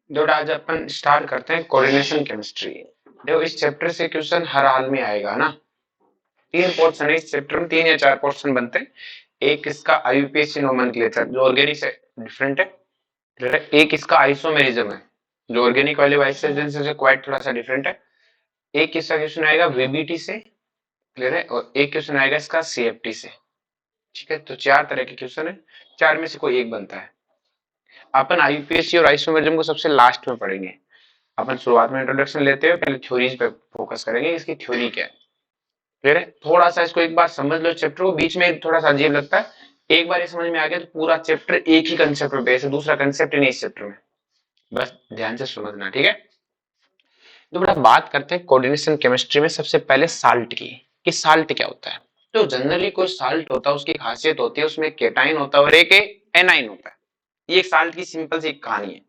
तो आज अपन स्टार्ट करते हैं कोऑर्डिनेशन केमिस्ट्री। देखो इस चैप्टर से क्वेश्चन हर हाल में आएगा ना। तीन पोर्शन है इस चैप्टर में, 3 या 4 पोर्शन बनते हैं। एक इसका आईयूपीएसी नोमेनक्लेचर जो ऑर्गेनिक से डिफरेंट है, एक इसका आइसोमेरिज्म है जो ऑर्गेनिक वाले वाइब्रेशन से क्वाइट थोड़ा सा डिफरेंट है। एक इसका क्वेश्चन आएगा वीबीटी से, क्लियर है, और एक क्वेश्चन आएगा इसका सीएफटी से। ठीक है, तो 4 तरह के क्वेश्चन है, 4 में से कोई एक बनता है। अपन आईयूपीएसी और आइसोमेरिज्म को सबसे लास्ट में पढ़ेंगे। अपन शुरुआत में इंट्रोडक्शन लेते हुए पहले थ्योरीज पे फोकस करेंगे, इसकी थ्योरी क्या है। क्लियर है, थोड़ा सा इसको एक बार समझ लो। चैप्टर को बीच में थोड़ा सा अजीब लगता है, एक बार ये समझ में आ गया तो पूरा चैप्टर एक ही कंसेप्ट पे बेस है, दूसरा कंसेप्ट ही नहीं इस चैप्टर में। बस ध्यान से समझना, ठीक है। तो बड़ा बात करते हैं कोऑर्डिनेशन केमिस्ट्री में सबसे पहले साल्ट की, कि साल्ट क्या होता है। तो जनरली कोई साल्ट होता है उसकी खासियत होती है उसमें केटाइन होता है और एक एनाइन होता है। ये एक साल्ट की सिंपल सी कहानी है,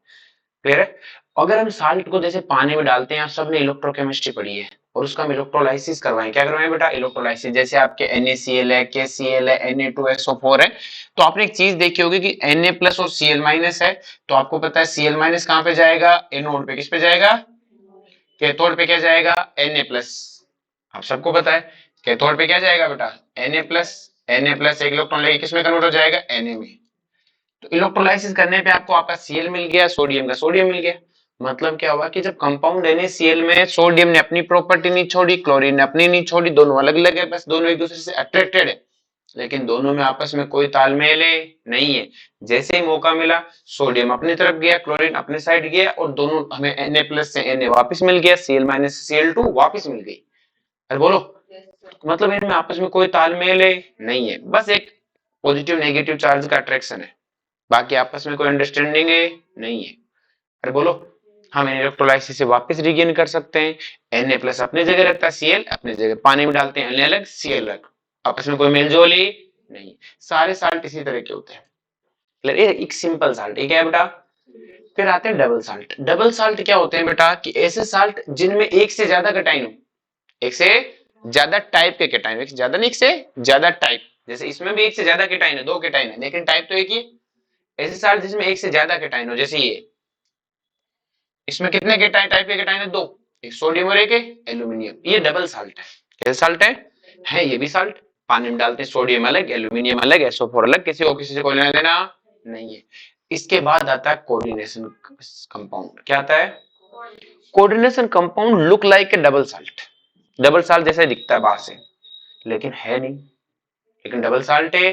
क्लियर है। अगर हम साल्ट को जैसे पानी में डालते हैं, आप सबने इलेक्ट्रोकेमिस्ट्री पढ़ी है, और उसका हम इलेक्ट्रोलाइसिस करवाएं, क्या करवाएं बेटा, इलेक्ट्रोलाइसिस। जैसे आपके NaCl है, KCl है, Na2SO4 है, तो आपने एक चीज देखी होगी कि Na प्लस और Cl माइनस है, तो आपको पता है Cl माइनस कहां पे जाएगा, एनोड पे। किस पे जाएगा, कैथोड पे क्या जाएगा, Na प्लस। आप सबको पता है कैथोड पे क्या जाएगा बेटा, Na प्लस। Na प्लस एक इलेक्ट्रॉन लेके किसमें कन्वर्ट हो जाएगा, Na में। तो इलेक्ट्रोलाइसिस करने पे आपको आपका Cl मिल गया, सोडियम का सोडियम मिल गया। मतलब क्या हुआ कि जब कंपाउंड NaCl में सोडियम ने अपनी प्रॉपर्टी नहीं छोड़ी, क्लोरीन ने अपनी नहीं छोड़ी, दोनों अलग अलग है, बस दोनों एक दूसरे से अट्रैक्टेड है, लेकिन दोनों में आपस में कोई तालमेल नहीं है। जैसे ही मौका मिला सोडियम अपनी तरफ गया, क्लोरीन अपने साइड गया, और दोनों हमें Na प्लस से Na वापस मिल गया, Cl माइनस से Cl2 वापस मिल गई। अरे बोलो, मतलब इनमें आपस में कोई तालमेल नहीं है, बस एक पॉजिटिव नेगेटिव चार्ज का अट्रैक्शन है, बाकी आपस में कोई अंडरस्टैंडिंग नहीं है। अरे बोलो, हम इलेक्ट्रोलाइसिस से वापस रिगेन कर सकते हैं। Na प्लस अपनी जगह रखता है, Cl अपनी जगह, पानी में डालते हैं Na अलग Cl अलग, आपस में कोई मेलजोल ही नहीं। सारे साल्ट इसी तरह के होते हैं, क्लियर। एक सिंपल साल्ट एक है बेटा। फिर आते हैं डबल साल्ट। डबल साल्ट क्या होते हैं बेटा, कि ऐसे साल्ट जिनमें एक से ज्यादा कैटाइन हो, एक से ज्यादा टाइप के कैटाइन, एक से ज्यादा नहीं, एक से ज्यादा टाइप। जैसे इसमें भी एक से ज्यादा कैटाइन है, 2 कैटाइन है, लेकिन टाइप तो एक ही। ऐसे साल्ट जिसमें एक से ज्यादा कैटाइन हो, जैसे ये, इसमें कितने कैटाइन, टाइप के कैटाइन है, 2, एक सोडियम और एक एल्यूमिनियम। ये डबल साल्ट है। कैसे साल्ट है ये भी साल्ट। पानी में डालते हैं, सोडियम अलग एल्यूमिनियम अलग SO4 अलग, किसी से कोई लेना देना नहीं है। इसके बाद आता है कोऑर्डिनेशन कंपाउंड। क्या आता है, coordination compound look like A double salt. Double salt जैसा दिखता है बाहर से, लेकिन है नहीं, लेकिन डबल साल्ट है।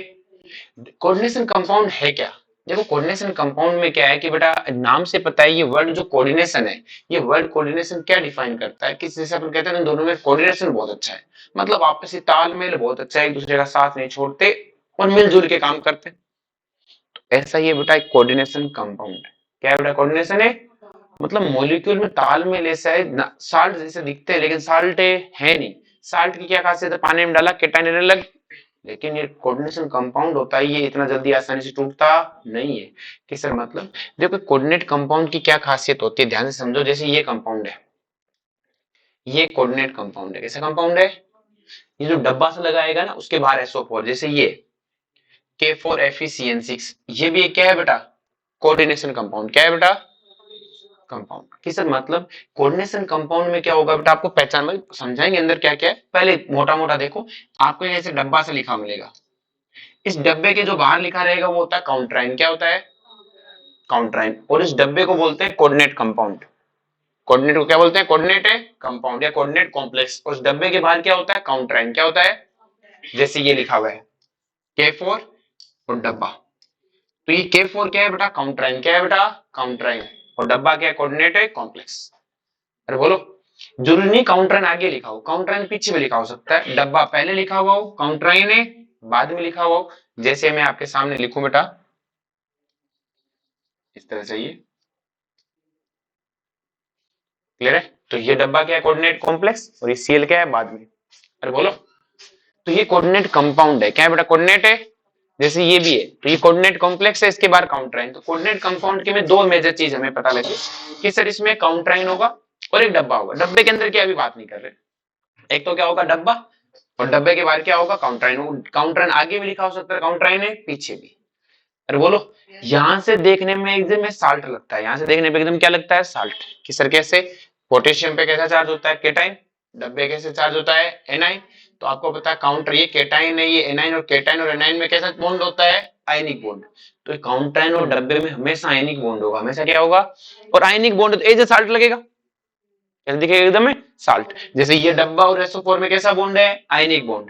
कोऑर्डिनेशन कंपाउंड है क्या, देखो कोऑर्डिनेशन कंपाउंड में क्या है कि बेटा नाम से पता है, ये वर्ड जो कोऑर्डिनेशन है, ये वर्ड कोऑर्डिनेशन क्या डिफाइन करता है कि जैसे अपन कहते हैं दोनों में कोऑर्डिनेशन बहुत अच्छा है, मतलब आपसी तालमेल बहुत अच्छा है, एक दूसरे का साथ नहीं छोड़ते और मिलजुल के काम करते हैं। तो ऐसा ही बेटा एक कोऑर्डिनेशन कंपाउंड है। क्या है बेटा, कोऑर्डिनेशन है, मतलब मॉलिक्यूल में तालमेल ऐसा है, साल्ट जैसे दिखते हैं लेकिन साल्ट है नहीं। साल्ट की क्या खासियत है, पानी में डाला कैटाइन अलग, लेकिन ये कोऑर्डिनेशन कंपाउंड होता है, ये इतना जल्दी आसानी से टूटता नहीं है। कि सर मतलब देखो कोऑर्डिनेट कंपाउंड की क्या खासियत होती है, ध्यान से समझो। जैसे ये कंपाउंड है, ये कोऑर्डिनेट कंपाउंड है। कैसा कंपाउंड है, ये जो डब्बा से लगाएगा ना उसके बाहर SO4, जैसे ये K4FeCN6, ये भी एक क्या है बेटा, कोऑर्डिनेशन कंपाउंड। क्या है बेटा, कंपाउंड। कि सर मतलब कोऑर्डिनेशन कंपाउंड में क्या होगा बेटा, आपको पहचान में समझाएंगे अंदर क्या क्या है। पहले मोटा मोटा देखो, आपको जैसे डब्बा से लिखा मिलेगा, इस डब्बे के जो बाहर लिखा रहेगा वो होता है काउंटराइन। क्या होता है, काउंटराइन। और इस डब्बे को बोलते हैं कोऑर्डिनेट कंपाउंड। कोऑर्डिनेट को क्या बोलते हैं, कोऑर्डिनेट है कंपाउंड या कोऑर्डिनेट कॉम्प्लेक्स। उस डब्बे के बाहर क्या होता है, काउंटराइन। क्या होता है, जैसे ये लिखा हुआ है K4 और डब्बा, तो ये K4 क्या है बेटा, काउंटराइन। क्या है बेटा, काउंटराइन। और डब्बा क्या है, कोऑर्डिनेट है कॉम्प्लेक्स। अरे बोलो, जरूरी नहीं काउंटराइन आगे लिखा हो, काउंटराइन पीछे भी लिखा हो सकता है, डब्बा पहले लिखा हुआ हो, काउंटराइन है बाद में लिखा हुआ हो। जैसे मैं आपके सामने लिखूं बेटा इस तरह से, ये क्लियर है। तो ये डब्बा क्या है, कोऑर्डिनेट कॉम्प्लेक्स, और ये Cl क्या है बाद में। अरे बोलो, तो ये कोऑर्डिनेट कंपाउंड है। क्या है बेटा, कोऑर्डिनेट है। जैसे ये भी है, तो ये कोऑर्डिनेट कॉम्प्लेक्स है, इसके बाहर काउंटराइन। तो कोऑर्डिनेट कंपाउंड के में 2 मेजर चीज हमें पता लगे कि सर इसमें काउंटराइन होगा और एक डब्बा होगा। डब्बे के अंदर क्या अभी बात नहीं कर रहे, एक तो क्या होगा डब्बा, और डब्बे के बाहर क्या होगा, काउंटराइन। काउंटराइन आगे भी लिखा हो सकता है, काउंटराइन है पीछे भी। अरे बोलो, यहां से देखने में एकदम में साल्ट लगता है, यहां से देखने पे एकदम क्या लगता है, साल्ट। कि सर कैसे, पोटेशियम पे कैसा चार्ज होता है, केटाइन, डब्बे कैसे चार्ज होता है, एनाइन। तो आपको पता है काउंटर, ये केटाइन है, ये एनाइन, और केटाइन और एनाइन में कैसा बॉन्ड होता है, आयनिक बॉन्ड। तो काउंटाइन और डब्बे में हमेशा आयनिक बॉन्ड होगा, हमेशा क्या होगा, और आयनिक बॉन्ड तो एज साल्ट लगेगा, कैसे दिखेगा एकदम में साल्ट। जैसे ये डब्बा और SO4 में कैसा बॉन्ड है, आयनिक बॉन्ड।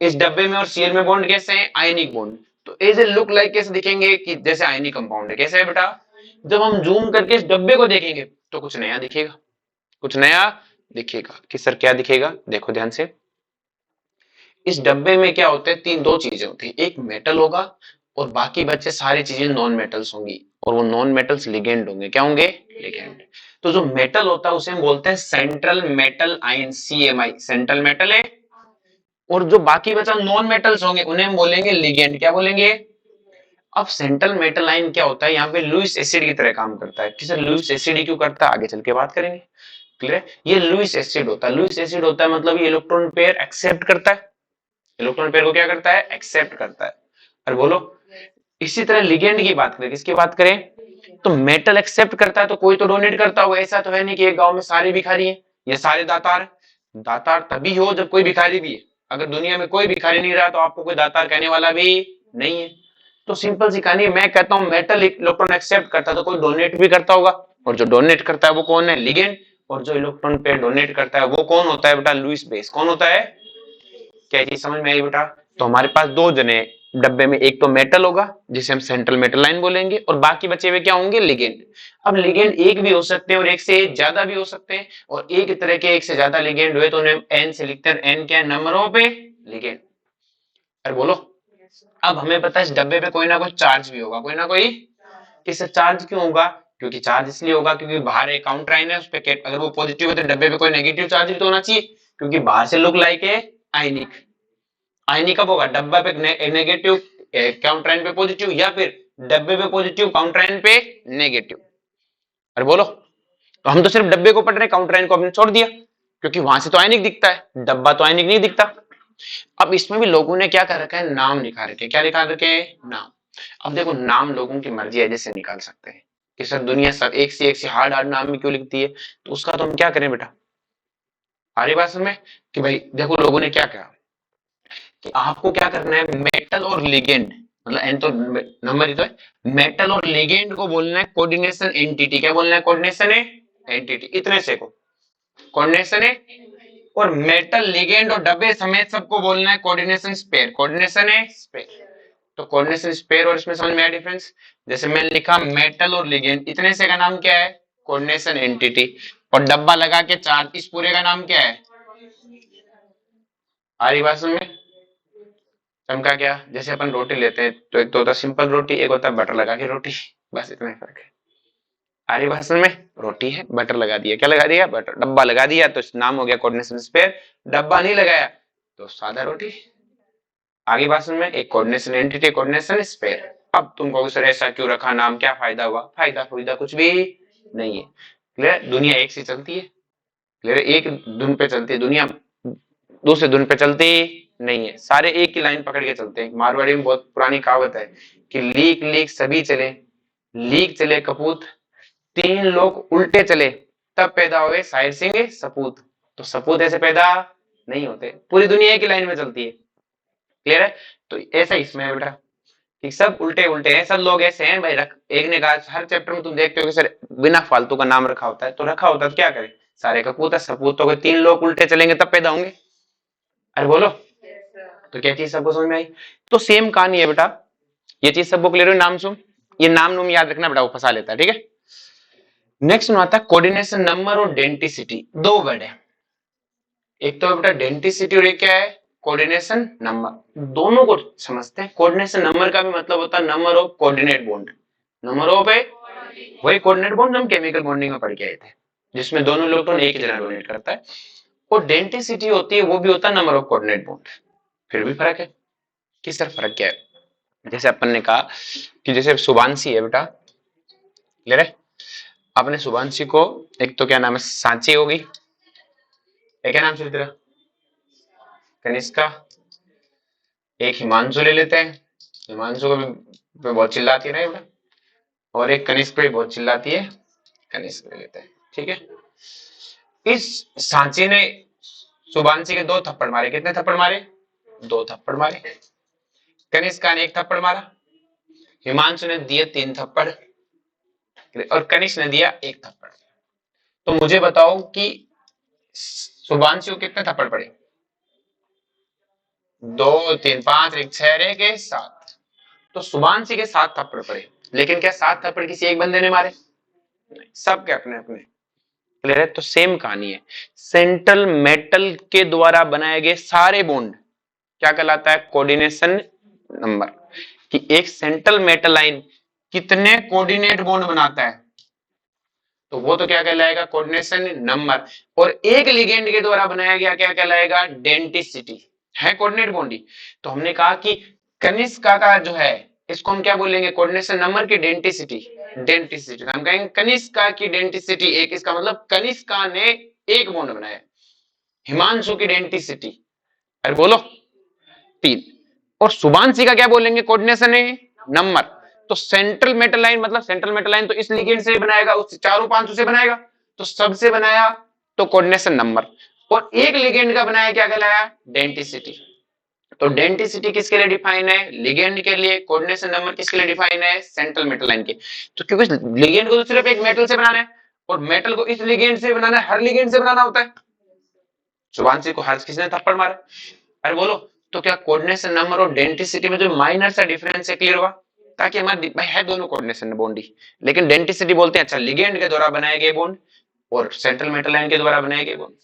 इस डब्बे में और Cl में बॉन्ड कैसे हैं, आयनिक बॉन्ड। तो एज ए लुक लाइक कैसे दिखेंगे, कि जैसे आयनिक कंपाउंड है। कैसे है बेटा, जब हम जूम करके इस डब्बे को देखेंगे तो कुछ नया दिखेगा, कुछ नया दिखेगा। कि सर क्या दिखेगा, देखो ध्यान से, इस डब्बे में क्या होते हैं, दो चीजें होती है, एक मेटल होगा और बाकी बचे सारी चीजें नॉन मेटल्स होंगी, और वो नॉन मेटल्स लिगेंड होंगे। क्या होंगे, लिगेंड। तो जो मेटल होता है उसे हम बोलते हैं central metal ion, CMI, central metal है। और जो बाकी बचा नॉन मेटल्स होंगे उन्हें हम बोलेंगे लिगेंड। क्या बोलेंगे। अब सेंट्रल मेटल आयन क्या होता है, यहाँ पे लुईस एसिड की तरह काम करता है। कि सर लुईस एसिड ही क्यों करता है, आगे चल के बात करेंगे। क्लियर है, ये लुईस एसिड होता है। लुईस एसिड होता है मतलब ये इलेक्ट्रॉन पेयर एक्सेप्ट करता है, इलेक्ट्रॉन पेयर को क्या करता है, एक्सेप्ट करता है। और बोलो, इसी तरह लिगेंड की बात करें, किसकी बात करें, तो मेटल एक्सेप्ट करता है तो कोई तो डोनेट करता होगा। ऐसा तो है नहीं कि एक गांव में सारे भिखारी हैं, ये सारे दातार। दातार तभी हो जब कोई भिखारी भी है। अगर दुनिया में कोई भिखारी नहीं रहा तो आपको कोई दातार कहने वाला भी नहीं है। तो सिंपल सी कहानी, मैं कहता हूं मेटल इलेक्ट्रॉन एक्सेप्ट करता है तो कोई डोनेट भी करता होगा, और जो डोनेट करता है वो कौन है, लिगेंड। और जो इलेक्ट्रॉन पेयर डोनेट करता है वो कौन होता है बेटा, लुईस बेस। कौन होता है, क्या चीज समझ में आई बेटा। तो हमारे पास दो जने डब्बे में, एक तो मेटल होगा जिसे हम सेंट्रल मेटल लाइन बोलेंगे, और बाकी बचे हुए क्या होंगे, लिगेंड। अब लिगेंड एक भी हो सकते हैं और एक से ज्यादा भी हो सकते हैं, और एक तरह के एक से ज्यादा लिगेंड हुए तो उन्हें एन से लिखते हैं। एन क्या है, नंबर ऑफ लिगेंड। अरे बोलो, अब हमें पता है इस डब्बे पे कोई ना कोई चार्ज भी होगा, कोई ना कोई। किससे चार्ज क्यों होगा, क्योंकि चार्ज इसलिए होगा क्योंकि बाहर एक काउंटर आयन है, उस पे अगर वो पॉजिटिव है तो डब्बे पे कोई नेगेटिव चार्ज भी तो होना चाहिए, क्योंकि बाहर से लुक लाइक है आयनिक। आयनिक कब होगा, डब्बा पे नेगेटिव, काउंटर आयन पे पॉजिटिव, या फिर डब्बे पे पॉजिटिव काउंटर आयन पे नेगेटिव। अरे बोलो, तो हम तो सिर्फ डब्बे को पढ़ रहे हैं, काउंटर आयन को हमने छोड़ दिया, क्योंकि वहां से तो आयनिक दिखता है, डब्बा तो आयनिक नहीं दिखता। अब इसमें भी लोगों ने क्या कर रखा है, नाम लिखा रखे। क्या लिखा रखे, नाम। अब देखो, नाम लोगों की मर्जी है, जैसे निकाल सकते हैं। कि सर दुनिया सब एक से हार्ड हार्ड नाम भी क्यों लिखती है, तो उसका तो हम क्या करें बेटा, हमारी बात में, कि भाई देखो लोगों ने क्या कहा, कि आपको क्या करना है, मेटल और लिगेंड, मतलब एन तो नंबर ही तो है, मेटल और लिगेंड को बोलना है कोऑर्डिनेशन एंटिटी। क्या बोलना है, कोऑर्डिनेशन है एंटिटी, इतने से को कोऑर्डिनेशन है। और मेटल लिगेंड और डब्बे समेत सबको बोलना है कोऑर्डिनेशन स्पेयर। कोऑर्डिनेशन है स्पेयर। तो कोऑर्डिनेशन स्पेयर और इसमें समझ में आया डिफरेंस। जैसे मैंने लिखा मेटल और लिगेंड, इतने से का नाम क्या है, कोऑर्डिनेशन एंटिटी। और डब्बा लगा के चार्ज, इस पूरे का नाम क्या है, हमारी बात में चमका। क्या, जैसे अपन रोटी लेते हैं तो एक तो होता है सिंपल रोटी, एक होता है बटर लगा के रोटी, बस इतना ही फर्क है। आर्य भाषण में रोटी है, बटर लगा दिया, क्या लगा दिया, बटर। डब्बा लगा दिया तो नाम हो गया कोऑर्डिनेशन स्पेयर। डब्बा नहीं लगाया तो सादा रोटी। आगे भाषण में एक कोऑर्डिनेशन एंटिटी, कोऑर्डिनेशन स्पेयर। अब तुम कहोगे सर ऐसा क्यों रखा नाम, क्या फायदा हुआ, फायदा फायदा कुछ भी नहीं है। क्लियर, दुनिया एक से चलती है। क्लियर, एक धुन पे चलती है दुनिया, दूसरे धुन पे चलती नहीं है। सारे एक ही लाइन पकड़ के चलते हैं। मारवाड़ी में बहुत पुरानी कहावत है कि लीक लीक सभी चले, लीक चले कपूत, तीन लोग उल्टे चले तब पैदा हुए शाहिर सिंह सपूत। तो सपूत ऐसे पैदा नहीं होते, पूरी दुनिया एक ही लाइन में चलती है। क्लियर है, तो ऐसा इसमें है बेटा, कि सब उल्टे उल्टे हैं, सब लोग ऐसे हैं भाई। रख, एक ने कहा, हर चैप्टर में तुम देखते हो कि सर बिना फालतू का नाम रखा होता है, तो रखा होता है तो क्या करें, सारे कपूत है, सपूत हो गए, तीन लोग उल्टे चलेंगे तब पैदा होंगे। अरे बोलो, तो क्या चीज सबको समझ में आई। तो सेम कहानी है बेटा, ये चीज सबको क्लियर हुई, नाम सुन, ये नाम नूम याद रखना बेटा, वो फंसा लेता है, ठीक है। नेक्स्ट आता है कोऑर्डिनेशन नंबर और डेंटिसिटी। दो वर्ड है, एक तो बेटा डेंटिसिटी और एक क्या है, कोऑर्डिनेशन नंबर। दोनों को समझते हैं। कोऑर्डिनेशन नंबर का भी मतलब होता है number of coordinate bond, number of है वही कोऑर्डिनेट बॉन्ड हम केमिकल बॉन्डिंग में पढ़ के आए थे, जिसमें दोनों इलेक्ट्रॉन एक ही जगह डोनेट करता है। और डेंटिसिटी होती है, वो भी होता है नंबर ऑफ कोऑर्डिनेट बॉन्ड। फिर भी फर्क है, किस तरह फर्क क्या है। जैसे अपन ने कहा कि जैसे शुभांशी है बेटा, क्लियर है, आपने शुभांशी को, एक तो क्या नाम है, सांची होगी, एक क्या नाम से तेरा, कनिष्का, एक हिमांशु ले लेते हैं, हिमांशु को पे बहुत चिल्लाती है ना ये बेटा, और एक कनिष्क पे बहुत चिल्लाती है, कनिष्क ले लेते हैं, ठीक है। इस सांची ने शुभांशी के 2 थप्पड़ मारे, कितने थप्पड़ मारे? 2 थप्पड़ मारे। कनिष्का ने 1 थप्पड़ मारा, हिमांशु ने दिए 3 थप्पड़ और कनिष्क ने दिया 1 थप्पड़। तो मुझे बताओ कि शुभांशु कितने थप्पड़ पड़े? 2 3 5 1 6 1 7। तो शुभांशी के 7 थप्पड़ पड़े, लेकिन क्या 7 थप्पड़ किसी एक बंदे ने मारे? नहीं, सबके अपने अपने। क्लियर है? तो सेम कहानी है, सेंट्रल मेटल के द्वारा बनाए गए सारे बॉन्ड क्या कहलाता है? Coordination number. कि एक सेंट्रल मेटल लाइन कितने कोऑर्डिनेट बॉन्ड बनाता है, तो वो तो क्या कहलाएगा? Coordination number. और एक लिगेंड के द्वारा बनाया गया क्या कहलाएगा? डेंटिसिटी। है कोऑर्डिनेट बॉन्ड ही। तो हमने कहा कि कनिष्का का जो है इसको हम क्या बोलेंगे? कोऑर्डिनेशन नंबर की डेंटिसिटी। डेंटिसिटी हम कहेंगे कनिष्का की डेंटिसिटी 1, इसका मतलब कनिष्का ने 1 बॉन्ड बनाया। हिमांशु की डेंटिसिटी, अरे बोलो, 3। और शुभांशी का क्या बोलेंगे? Coordination number. तो सेंट्रल मेटल लाइन, मतलब सेंट्रल मेटल लाइन तो इस लिगेंड से बनाएगा, उस चारों 5 से बनाएगा, तो सबसे बनाया तो कोऑर्डिनेशन नंबर। और एक लिगेंड का बनाया क्या कहलाया? डेंटिसिटी। तो डेंटिसिटी किसके लिए डिफाइन है? लिगेंड के लिए। कोऑर्डिनेशन नंबर किसके लिए डिफाइन है? सेंट्रल मेटल लाइन के। तो क्योंकि लिगेंड को तो सिर्फ एक मेटल से बनाना है, और मेटल को इस लिगेंड से बनाना है, हर लिगेंड से बनाना होता है। शुभांशी को हर किसने थप्पड़ मारा? अरे बोलो, तो क्या कोऑर्डिनेशन नंबर और डेंटिसिटी में जो माइनर सा डिफरेंस है क्लियर हुआ? ताकि हमारे है दोनों कोऑर्डिनेशन बॉन्ड ही, लेकिन डेंटिसिटी बोलते हैं अच्छा लिगेंड के द्वारा बनाए गए बॉन्ड और सेंट्रल मेटल लाइन के द्वारा बनाए गए बॉन्ड।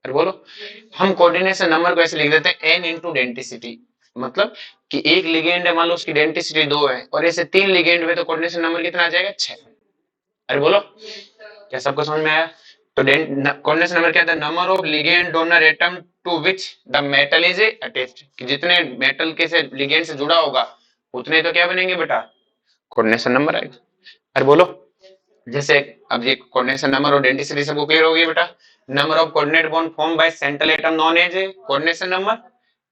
अरे बोलो, हम कोऑर्डिनेशन नंबर को ऐसे लिख देते हैं n इंटू डेंटिसिटी। मतलब कि एक लिगेंड है, मान लो उसकी डेंटिसिटी 2 है, और ऐसे 3 लिगेंड में तो कोऑर्डिनेशन नंबर कितना आ जाएगा? 6। अरे बोलो, क्या सबको समझ में आया? तो कोऑर्डिनेशन नंबर क्या था? Number of ligand donor atom to which the metal is attached. कि जितने मेटल के से लिगेंड से जुड़ा होगा उतने तो क्या बनेंगे बेटा? कोऑर्डिनेशन नंबर आएगा। अरे बोलो, जैसे अब ये कोऑर्डिनेशन नंबर और डेंसिटी सबको क्लियर हो गई बेटा। Number of coordinate bond form by central atom known as coordination number,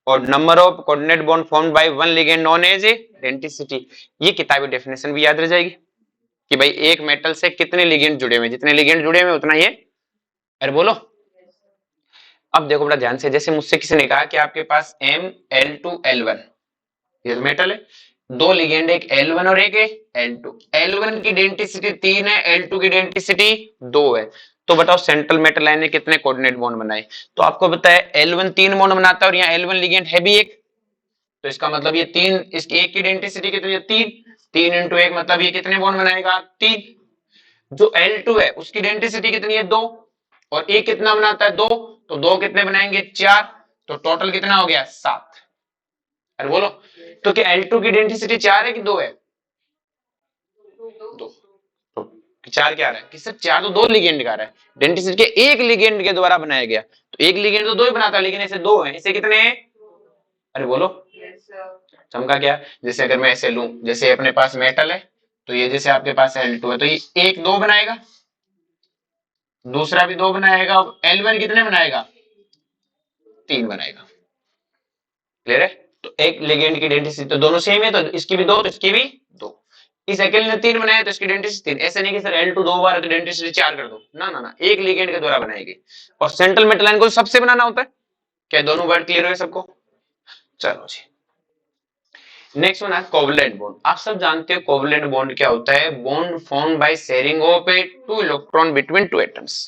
और number of coordinate bond form by one ligand known as density. ये किताबी डेफिनेशन भी याद रह जाएगी कि भाई एक मेटल से कितने लिगेंड जुड़े हुए, जितने लिगेंड जुड़े हुए उतना ये। अरे बोलो, अब देखो बड़ा ध्यान से, जैसे मुझसे किसी ने कहा कि आपके पास ML2L1 ये तो मेटल है, 2 लिगेंड, एक L1 और एक L2। L1 की डेंसिटी 3 है, L2 की डेंसिटी 2 है। तो बताओ सेंट्रल मेटल लाइन ने कितने कोऑर्डिनेट बॉन्ड बनाए? तो आपको पता है L1 3 बॉन्ड बनाता है और यहाँ L1 लिगेंड है भी एक, तो इसका मतलब ये 3, इसकी एक की डेंसिटी कितनी है? 3। 3 इंटू 1 मतलब ये कितने बॉन्ड बनाएगा? 3। जो L2 है उसकी डेंसिटी कितनी है? 2। और एक कितना बनाता है? 2। तो 2 कितने बनाएंगे? 4। तो टोटल कितना हो गया? 7। अरे बोलो, तो क्या L2 की डेंसिटी 4 है कि 2 है? 2। तो 4 क्या आ रहा है? कि सर 4 तो 2 लिगेंड का आ रहा है, डेंसिटी के एक लिगेंड के द्वारा बनाया गया, तो एक लिगेंड तो 2 ही बनाता है, लेकिन ऐसे 2 है, इसे कितने हैं? अरे बोलो, चमका क्या? जैसे अगर मैं ऐसे लूं, जैसे अपने पास मेटल है, तो ये जैसे आपके पास L2 है, तो ये एक 2 बनाएगा, दूसरा भी 2 बनाएगा, L1 कितने बनाएगा? 3 बनाएगा। क्लियर है? तो एक लिगेंड की डेंसिटी तो दोनों सेम है, तो इसकी भी 2 तो इसकी भी 2। इस अकेले ने 3 बनाया तो इसकी डेंसिटी 3। ऐसे नहीं कि सर L2 2 बार तो डेंसिटी 4 कर दो, ना ना ना, एक लिगेंड के द्वारा बनाएगी। और सेंट्रल मेटल लाइन को सबसे बनाना होता है। क्या दोनों वर्ड क्लियर हुए सबको? चलो जी, नेक्स्ट वन है कोवलेंट बॉन्ड। आप सब जानते हो कोवलेंट बॉन्ड क्या होता है? Bond form by sharing of A 2 electron between 2 atoms.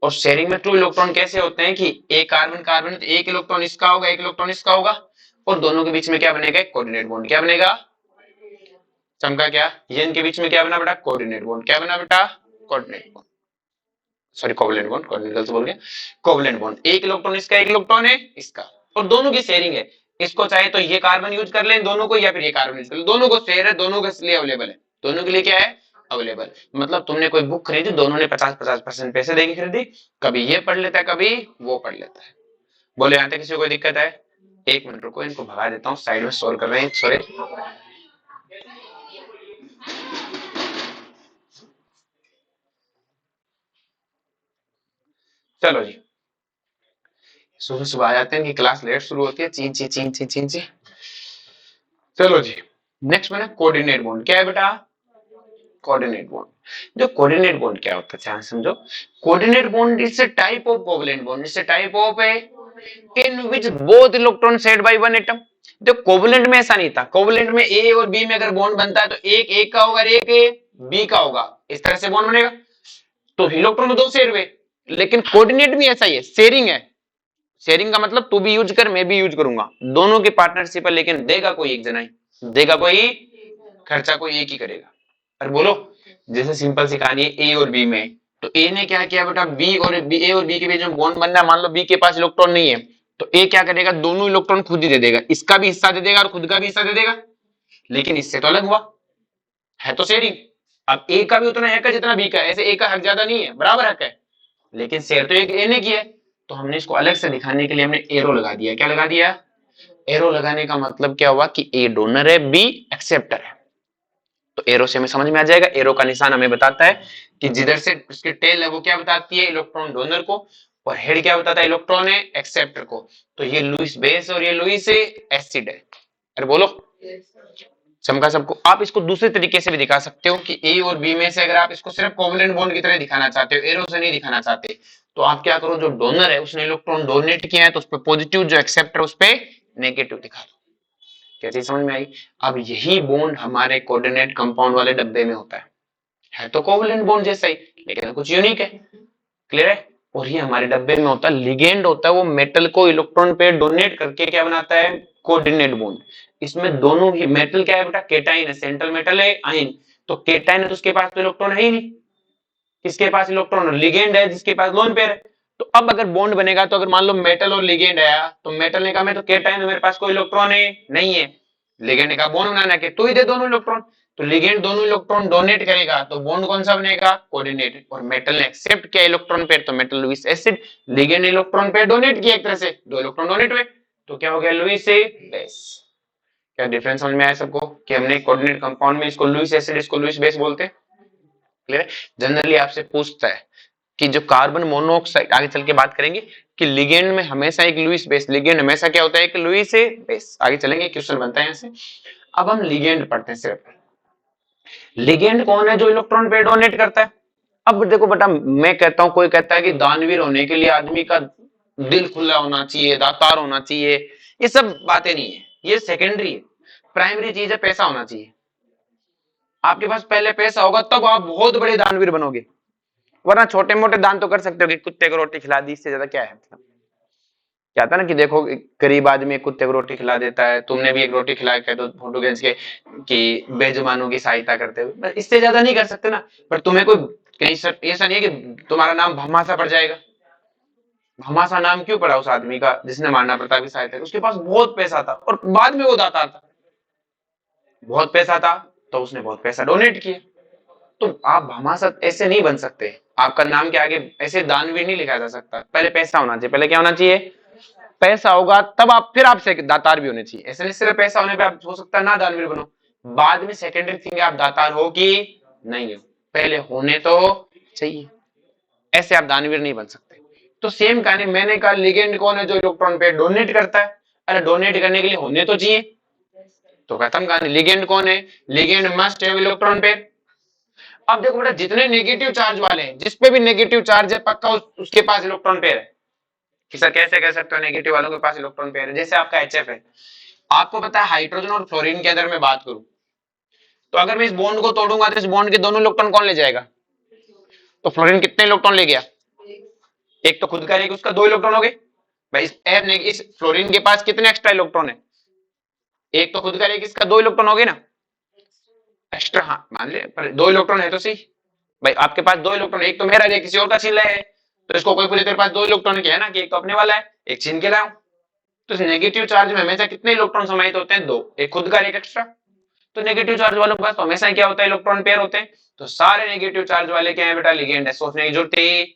और शेयरिंग में 2 इलेक्ट्रॉन कैसे होते हैं कि एक कार्बन कार्बन, तो एक इलेक्ट्रॉन इसका होगा, एक इलेक्ट्रॉन इसका होगा, और दोनों के बीच में क्या बनेगा? Coordinate bond. क्या बनेगा? चमका क्या? ये इनके बीच में क्या बना बेटा? Coordinate bond. क्या बना बेटा? Coordinate bond, sorry covalent bond, coordinate बोल गया। कोवलेंट बॉन्ड, एक इलेक्ट्रॉन इसका, एक इलेक्ट्रॉन है इसका, और दोनों की शेयरिंग है। इसको चाहे तो ये कार्बन यूज कर ले दोनों को, या फिर ये कार्बन यूज कर ले, दोनों को शेयर है, दोनों के लिए अवेलेबल है, दोनों के लिए क्या है? अवेलेबल। मतलब तुमने कोई बुक खरीदी, दोनों ने 50-50% पैसे देके खरीदी, कभी ये पढ़ लेता है, कभी वो पढ़ लेता है। बोले यहाँ तक किसी को कोई दिक्कत है? 1 मिनट रुको, इनको भगा देता हूँ, साइड में सोल्व कर रहे हैं, सॉरी। चलो जी, सुबह सुबह आ जाते हैं कि क्लास लेट शुरू होती है, चीं ची चीं ची चीं ची। चलो जी, नेक्स्ट में कोऑर्डिनेट बॉन्ड। क्या है बेटा? Coordinate bond. जो कोऑर्डिनेट बॉन्ड क्या होता है ध्यान समझो। Coordinate bond is a type of covalent bond, is a type of A in which both electron shared by one atom. तो कोवलेंट में ऐसा नहीं था। कोवलेंट में ए और बी में अगर बॉन्ड बनता है तो एक ए का होगा, एक बी का होगा, इस तरह से बॉन्ड बनेगा। तो इलेक्ट्रॉन तो दो शेयर हुए, लेकिन कोऑर्डिनेट भी ऐसा ही है, शेयरिंग है। शेयरिंग का मतलब तू भी यूज कर, मैं भी यूज करूंगा, दोनों की पार्टनरशिप है, लेकिन देगा कोई एक जना ही, देगा कोई, खर्चा कोई एक ही करेगा। और बोलो, जैसे सिंपल सी कहानी है ए और बी में, तो ए ने क्या किया बेटा, बी और बी, ए और बी के बीच में बॉन्ड बनना है। मान लो बी के पास इलेक्ट्रॉन नहीं है, तो ए क्या करेगा, दोनों इलेक्ट्रॉन खुद ही दे देगा, इसका भी हिस्सा दे देगा और खुद का भी हिस्सा दे देगा, लेकिन इससे तो अलग हुआ, है तो शेयरिंग। अब ए का भी उतना हक है जितना बी का है, ऐसे ए का हक ज्यादा नहीं है, बराबर हक है, लेकिन शेयर तो एक ए ने किया है। तो हमने इसको अलग से दिखाने के लिए हमने एरो लगा दिया। क्या लगा दिया? एरो लगाने का मतलब क्या हुआ कि ए डोनर है, बी एक्सेप्टर है। तो एरो से हमें समझ में आ जाएगा, एरो का निशान हमें बताता है कि जिधर से उसकी टेल है वो क्या बताती है, इलेक्ट्रॉन डोनर को, और हेड क्या बताता है, इलेक्ट्रॉन है एक्सेप्टर को। तो ये लुईस बेस और ये लुईस एसिड है। अरे बोलो, चमका सबको? आप इसको दूसरे तरीके से भी दिखा सकते हो कि ए और बी में से अगर आप इसको सिर्फ कोवलेंट बॉन्ड की तरह दिखाना चाहते हो, एरो से नहीं दिखाना चाहते, तो आप क्या करो, जो डोनर है उसने इलेक्ट्रॉन डोनेट किया है तो उस पर पॉजिटिव, जो एक्सेप्टर उस पर नेगेटिव दिखा दो। कैसे समझ में आई? अब यही बॉन्ड हमारे कोऑर्डिनेट कंपाउंड वाले डब्बे में होता है तो कोवलेंट बॉन्ड जैसा ही, लेकिन कुछ यूनिक है। क्लियर है? और ये हमारे डब्बे में होता है, लिगेंड होता है, वो मेटल को इलेक्ट्रॉन पे डोनेट करके क्या बनाता है, कोऑर्डिनेट बॉन्ड। इसमें दोनों ही मेटल क्या है बेटा, केटाइन है, सेंट्रल मेटल है आयन। तो केटाइन है तो उसके पास तो इलेक्ट्रॉन है ही नहीं, किसके पास इलेक्ट्रॉन, लिगेंड है जिसके पास लोन पेयर है। तो अब अगर बॉन्ड बनेगा तो अगर मान लो मेटल और लिगेंड आया, तो मेटल ने कहा मैं तो केटाइन हूं, मेरे पास कोई इलेक्ट्रॉन है नहीं है, लिगेंड ने कहा बॉन्ड बनाना के तू ही दे दोनों इलेक्ट्रॉन। तो लिगेंड दोनों इलेक्ट्रॉन डोनेट करेगा तो बॉन्ड कौन सा बनेगा, कोऑर्डिनेट। और मेटल ने एक्सेप्ट किया इलेक्ट्रॉन पेयर, तो metal Lewis acid, ligand electron pair donate किया एक तरह से, दो इलेक्ट्रॉन डोनेट हुए, तो क्या हो गया, लुईस बेस। क्या डिफरेंस समझ में आया सबको कि हमने कोऑर्डिनेट कंपाउंड में इसको लुईस एसिड, इसको लुईस बेस बोलते हैं। क्लियर है? जनरली आपसे पूछता है कि जो कार्बन मोनोऑक्साइड, आगे चल के बात करेंगे कि लिगेंड में हमेशा एक लुईस बेस, लिगेंड हमेशा क्या होता है, एक लुईस बेस, आगे चलेंगे क्वेश्चन बनता है यहाँ से। अब हम लिगेंड पढ़ते हैं सिर्फ। लिगेंड कौन है, जो इलेक्ट्रॉन पे डोनेट करता है। अब देखो बेटा, मैं कहता हूं, कोई कहता है कि दानवीर होने के लिए आदमी का दिल खुला होना चाहिए, दातार होना चाहिए, ये सब बातें नहीं है, ये सेकेंडरी है। प्राइमरी चीज है पैसा होना चाहिए। आपके पास पहले पैसा होगा तब आप बहुत बड़े दानवीर बनोगे, वरना छोटे मोटे दान तो कर सकते हो कि कुत्ते को रोटी खिला दी, इससे ज्यादा क्या है। मतलब क्या था ना कि देखो, गरीब आदमी कुत्ते को रोटी खिला देता है, तुमने भी एक रोटी खिला के तो फोटो खींच के कि बेजुबानों की सहायता करते हुए, इससे ज्यादा नहीं कर सकते ना। पर तुम्हें कोई कहीं ऐसा नहीं है कि तुम्हारा नाम भमासा पड़ जाएगा। भमासा नाम क्यों पड़ा उस आदमी का जिसने महाराणा प्रताप की सहायता की? उसके पास बहुत पैसा था और बाद में वो दाता था, बहुत पैसा था तो उसने बहुत पैसा डोनेट किया। तो आप भामासत ऐसे नहीं बन सकते, आपका नाम के आगे ऐसे दानवीर नहीं लिखा जा सकता। पहले पैसा होना चाहिए, पहले क्या होना चाहिए, पैसा होगा तब आप, फिर आपसे दातार भी होने चाहिए। ऐसे नहीं सिर्फ पैसा होने पे आप हो सकता है ना दानवीर बनो, बाद में सेकेंडरी थिंग आप दातार हो कि नहीं हो, पहले होने तो चाहिए, ऐसे आप दानवीर नहीं बन सकते। तो सेम कहानी, मैंने कहा लिगेंड कौन है, जो इलेक्ट्रॉन पे डोनेट करता है। अरे डोनेट करने के लिए होने तो चाहिए, तो खत्म कहानी। लिगेंड कौन है, ligand must have electron pair. अब देखो बेटा, जितने नेगेटिव चार्ज वाले हैं, जिसपे भी नेगेटिव चार्ज है पक्का उसके पास इलेक्ट्रॉन पेयर है। कि सर कैसे कह सकते हो नेगेटिव वालों के पास इलेक्ट्रॉन पेयर है? जैसे आपका HF है, आपको पता है हाइड्रोजन और फ्लोरीन के अंदर मैं बात करूं, तो अगर मैं इस बॉन्ड को तोड़ूंगा तो इस बॉन्ड के दोनों इलेक्ट्रॉन कौन ले जाएगा? तो फ्लोरीन कितने इलेक्ट्रॉन ले गया? एक तो खुद का लेगा, उसका दो इलेक्ट्रॉन हो गए। भाई इस फ्लोरीन के पास कितने एक्स्ट्रा इलेक्ट्रॉन है? एक तो खुद का लेगा, इसका दो इलेक्ट्रॉन हो गए ना एक्स्ट्रा। हाँ मान ले, पर दो इलेक्ट्रॉन है तो सही। भाई आपके पास दो इलेक्ट्रॉन, एक तो मेरा है किसी और का छीन लाया है, तो इसको कोई पूछे तेरे पास दो इलेक्ट्रॉन क्या है ना, कि एक तो अपने वाला है एक छीन के लाऊं। तो नेगेटिव चार्ज में हमेशा कितने इलेक्ट्रॉन समाहित होते हैं, दो, एक खुद का एक एक्स्ट्रा। तो नेगेटिव चार्ज वालों के पास तो हमेशा क्या होता है, इलेक्ट्रॉन पेयर होते हैं। तो सारे नेगेटिव चार्ज वाले क्या है बेटा, लिगेंड है, सोचने की जरूरत है।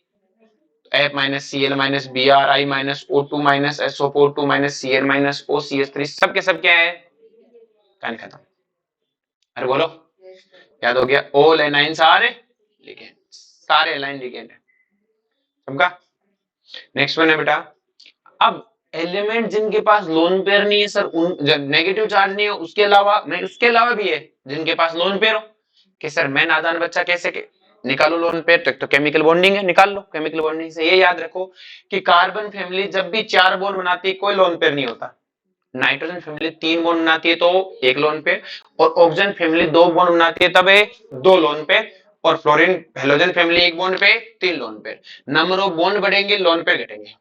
F minus C L minus B R I minus O two minus SO four two minus C L minus O C S three, सब के सब क्या है, कहानी खत्म। अरे बोलो, याद हो गया, ऑल एनाइंस आर लिगेंड, सारे एलाइन लिगेंड है सबका। नेक्स्ट वन है बेटा, अब एलिमेंट जिनके पास लोन पेयर नहीं है सर, उन नेगेटिव चार्ज नहीं है, उसके अलावा भी है जिनके पास लोन पेयर हो, कि सर मैं नादान बच्चा कैसे निकालो लोन पेयर, तो एक तो केमिकल बॉन्डिंग है, निकाल लो केमिकल बॉन्डिंग से। ये याद रखो कि कार्बन फैमिली जब भी 4 बॉन्ड बनाती है कोई लोन पेयर नहीं होता, नाइट्रोजन फैमिली 3 बॉन्ड बनाती है तो एक लोन पेयर, और ऑक्सीजन फैमिली 2 बॉन्ड बनाती है तब 2 लोन पेयर, और फ्लोरीन हेलोजन फैमिली 1 बॉन्ड पे 3 lone pair. Number of bond बढ़ेंगे लोन पेयर घटेंगे,